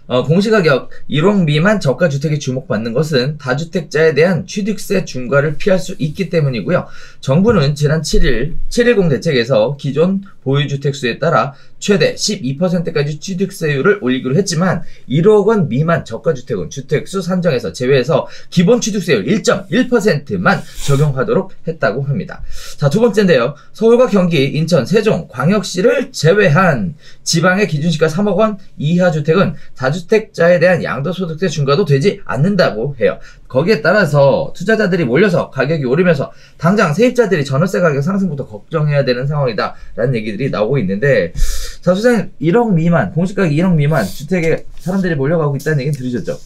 공시가격 1억 미만 저가주택이 주목받는 것은 다주택자에 대한 취득세 중과를 피할 수 있기 때문이고요. 정부는 지난 7.10 대책에서 기존 보유주택수에 따라 최대 12%까지 취득세율을 올리기로 했지만 1억 원 미만 저가주택은 주택수 산정에서 제외해서 기본 취득세율 1.1%만 적용하도록 했다고 합니다. 자, 두 번째인데요. 서울과 경기, 인천, 세종, 광역시를 제외한 지방의 기준시가 3억 원 이하 주택은 다주택자에 대한 양도소득세 중과도 되지 않는다고 해요. 거기에 따라서 투자자들이 몰려서 가격이 오르면서 당장 세입자들이 전월세 가격 상승부터 걱정해야 되는 상황이다 라는 얘기들이 나오고 있는데 자, 소장님 1억 미만 공시가격 1억 미만 주택에 사람들이 몰려가고 있다는 얘기는 들으셨죠?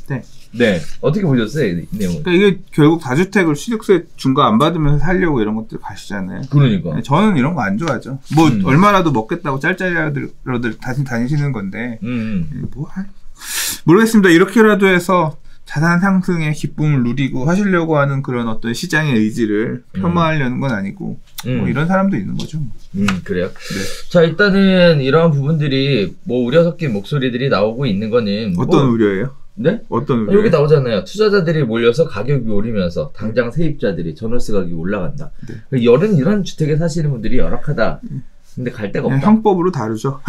네. 어떻게 보셨어요? 이 내용을? 그러니까 이게 결국 다주택을 취득세 중과 안 받으면서 살려고 이런 것들 가시잖아요. 그러니까 저는 이런 거 안 좋아하죠. 얼마라도 먹겠다고 짤짤이라들 다니시는 건데 모르겠습니다. 이렇게라도 해서 자산 상승의 기쁨을 누리고 하시려고 하는 그런 어떤 시장의 의지를 폄하하려는 건 아니고 뭐 이런 사람도 있는 거죠. 그래요? 네. 자, 일단은 이런 부분들이 우려 섞인 목소리들이 나오고 있는 거는 어떤 우려예요? 네? 어떤 우려예요? 여기 나오잖아요. 투자자들이 몰려서 가격이 오르면서 당장 세입자들이 전월세 가격이 올라간다. 네. 이런 주택에 사시는 분들이 열악하다. 근데 갈 데가 없다. 형법으로 다르죠.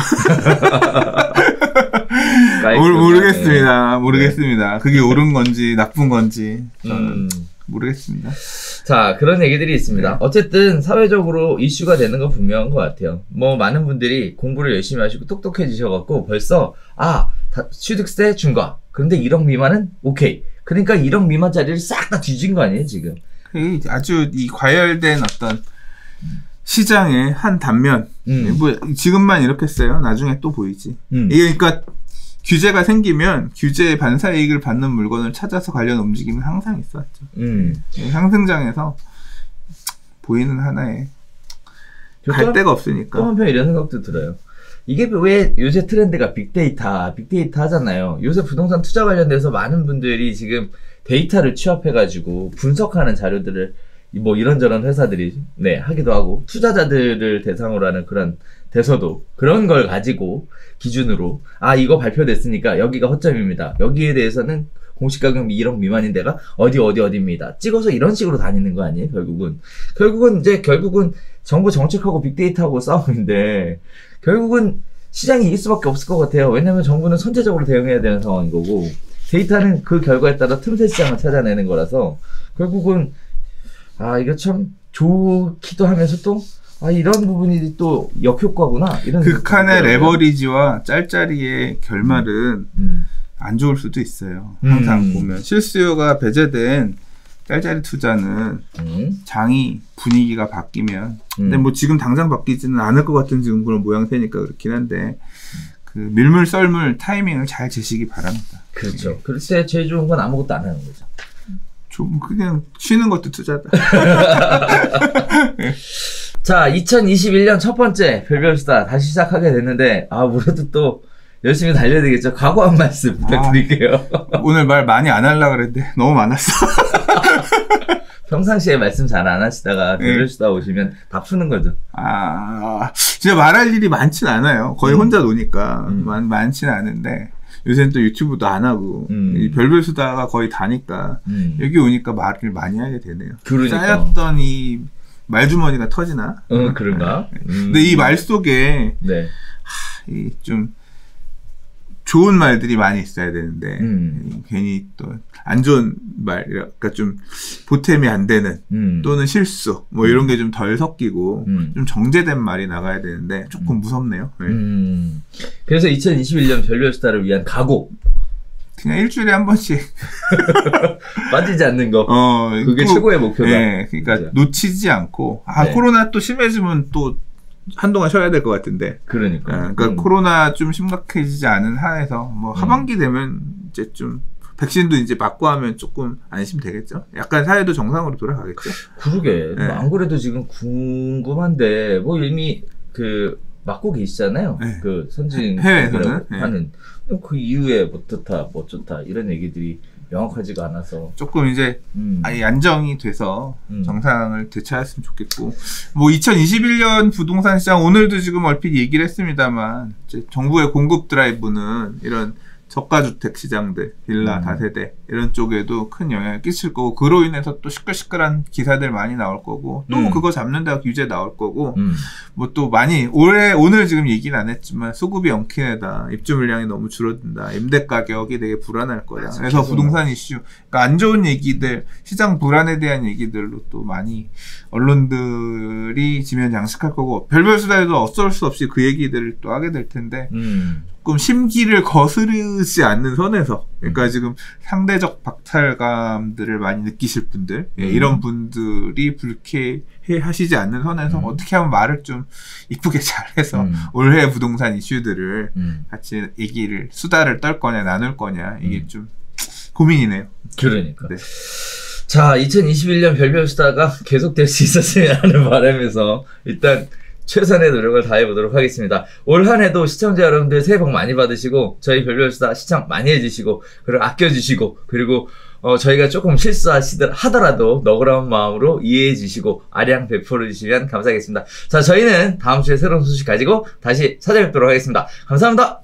모르겠습니다. 그게 옳은 건지 나쁜 건지 저는 모르겠습니다. 자, 그런 얘기들이 있습니다. 네. 어쨌든 사회적으로 이슈가 되는 건 분명한 것 같아요. 많은 분들이 공부를 열심히 하시고 똑똑해지셔갖고 벌써 취득세 중과 그런데 1억 미만은 오케이. 그러니까 1억 미만짜리를 싹 다 뒤진 거 아니에요 지금? 아주 이 과열된 어떤 시장의 한 단면. 지금만 이렇게 써요. 나중에 또 보이지. 이게 그러니까 규제가 생기면 규제의 반사이익을 받는 물건을 찾아서 관련 움직임은 항상 있었죠. 상승장에서 보이는 하나의 갈 데가 없으니까. 또 한편 이런 생각도 들어요. 이게 왜 요새 트렌드가 빅데이터 하잖아요. 요새 부동산 투자 관련돼서 많은 분들이 지금 데이터를 취합해가지고 분석하는 자료들을 뭐 이런저런 회사들이 네 하기도 하고 투자자들을 대상으로 하는 그런 대서도 그런 걸 가지고 기준으로 아 이거 발표됐으니까 여기가 허점입니다. 여기에 대해서는 공시가격 1억 미만인 데가 어디입니다. 찍어서 이런 식으로 다니는 거 아니에요? 결국은 정부 정책하고 빅데이터하고 싸움인데 결국은 시장이 이길 수밖에 없을 것 같아요. 왜냐면 정부는 선제적으로 대응해야 되는 상황인 거고 데이터는 그 결과에 따라 틈새 시장을 찾아내는 거라서 결국은 아 이거 참 좋기도 하면서 또 아 이런 부분이 또 역효과구나 이런 극한의 레버리지와 짤짤이의 결말은 안 좋을 수도 있어요. 항상 보면 실수요가 배제된 짤짤이 투자는 장이 분위기가 바뀌면 근데 뭐 지금 당장 바뀌지는 않을 것 같은 지금 그런 모양새니까 그렇긴 한데 그 밀물 썰물 타이밍을 잘 재시기 바랍니다. 그렇죠. 그럴 때 제일 좋은 건 아무것도 안 하는 거죠. 좀 그냥 쉬는 것도 투자다. 자, 2021년 첫 번째 별별수다 다시 시작하게 됐는데 아무래도 또 열심히 달려야 되겠죠. 각오 한 말씀 부탁드릴게요. 오늘 말 많이 안 하려고 그랬는데 너무 많았어. 평상시에 말씀 잘 안 하시다가 별별수다 오시면 다 푸는 거죠. 아, 진짜 말할 일이 많진 않아요. 거의 혼자 노니까 많진 않은데 요새는 또 유튜브도 안 하고 이 별별수다가 거의 다니까 여기 오니까 말을 많이 하게 되네요. 그러니까. 쌓였던 이 말주머니가 터지나? 그런가? 근데 이 말 속에 네. 이 좀 좋은 말들이 많이 있어야 되는데 괜히 또 안 좋은 말, 그러니까 좀 보탬이 안 되는 또는 실수 뭐 이런 게 좀 덜 섞이고 좀 정제된 말이 나가야 되는데 조금 무섭네요. 네. 그래서 2021년 별별수다를 위한 각오 그냥 일주일에 한 번씩 빠지지 않는 거 그게 최고의 목표다. 네, 그러니까 그렇죠. 놓치지 않고 네. 코로나 또 심해지면 또 한동안 쉬어야 될 것 같은데. 그러니까. 그러니까 코로나 좀 심각해지지 않은 한에서 뭐 하반기 되면 이제 좀 백신도 이제 맞고 하면 조금 안심 되겠죠. 약간 사회도 정상으로 돌아가겠죠. 그러게. 네. 안 그래도 지금 궁금한데 뭐 이미 그 맞고 계시잖아요. 네. 그 선진 해외에서는 하는 그 이후에 뭐 좋다 이런 얘기들이 명확하지가 않아서 조금 이제 아예 안정이 돼서 정상을 되찾았으면 좋겠고 뭐 2021년 부동산 시장 오늘도 지금 얼핏 얘기를 했습니다만 이제 정부의 공급 드라이브는 이런 저가주택 시장들, 빌라, 다세대 이런 쪽에도 큰 영향을 끼칠 거고 그로 인해서 또 시끌시끌한 기사들 많이 나올 거고 또 그거 잡는다고 규제 나올 거고 뭐 또 많이 오늘 지금 얘기는 안 했지만 수급이 엉키네다, 입주 물량이 너무 줄어든다, 임대 가격이 되게 불안할 거다. 그래서 부동산 이슈, 그러니까 안 좋은 얘기들, 시장 불안에 대한 얘기들로 또 많이 언론들이 지면 장식할 거고 별별수다에도 어쩔 수 없이 그 얘기들을 또 하게 될 텐데 조금 심기를 거스르지 않는 선에서 그러니까 지금 상대적 박탈감들을 많이 느끼실 분들 이런 분들이 불쾌해하시지 않는 선에서 어떻게 하면 말을 좀 이쁘게 잘해서 올해 부동산 이슈들을 같이 얘기를 수다를 떨 거냐 나눌 거냐 이게 좀 고민이네요. 그러니까. 네. 자, 2021년 별별수다가 계속될 수 있었으면 하는 바람에서 일단 최선의 노력을 다해보도록 하겠습니다. 올 한 해도 시청자 여러분들 새해 복 많이 받으시고 저희 별별수다 시청 많이 해주시고 그리고 아껴주시고 그리고 저희가 조금 실수하더라도 너그러운 마음으로 이해해 주시고 아량 베풀어 주시면 감사하겠습니다. 자, 저희는 다음 주에 새로운 소식 가지고 다시 찾아뵙도록 하겠습니다. 감사합니다.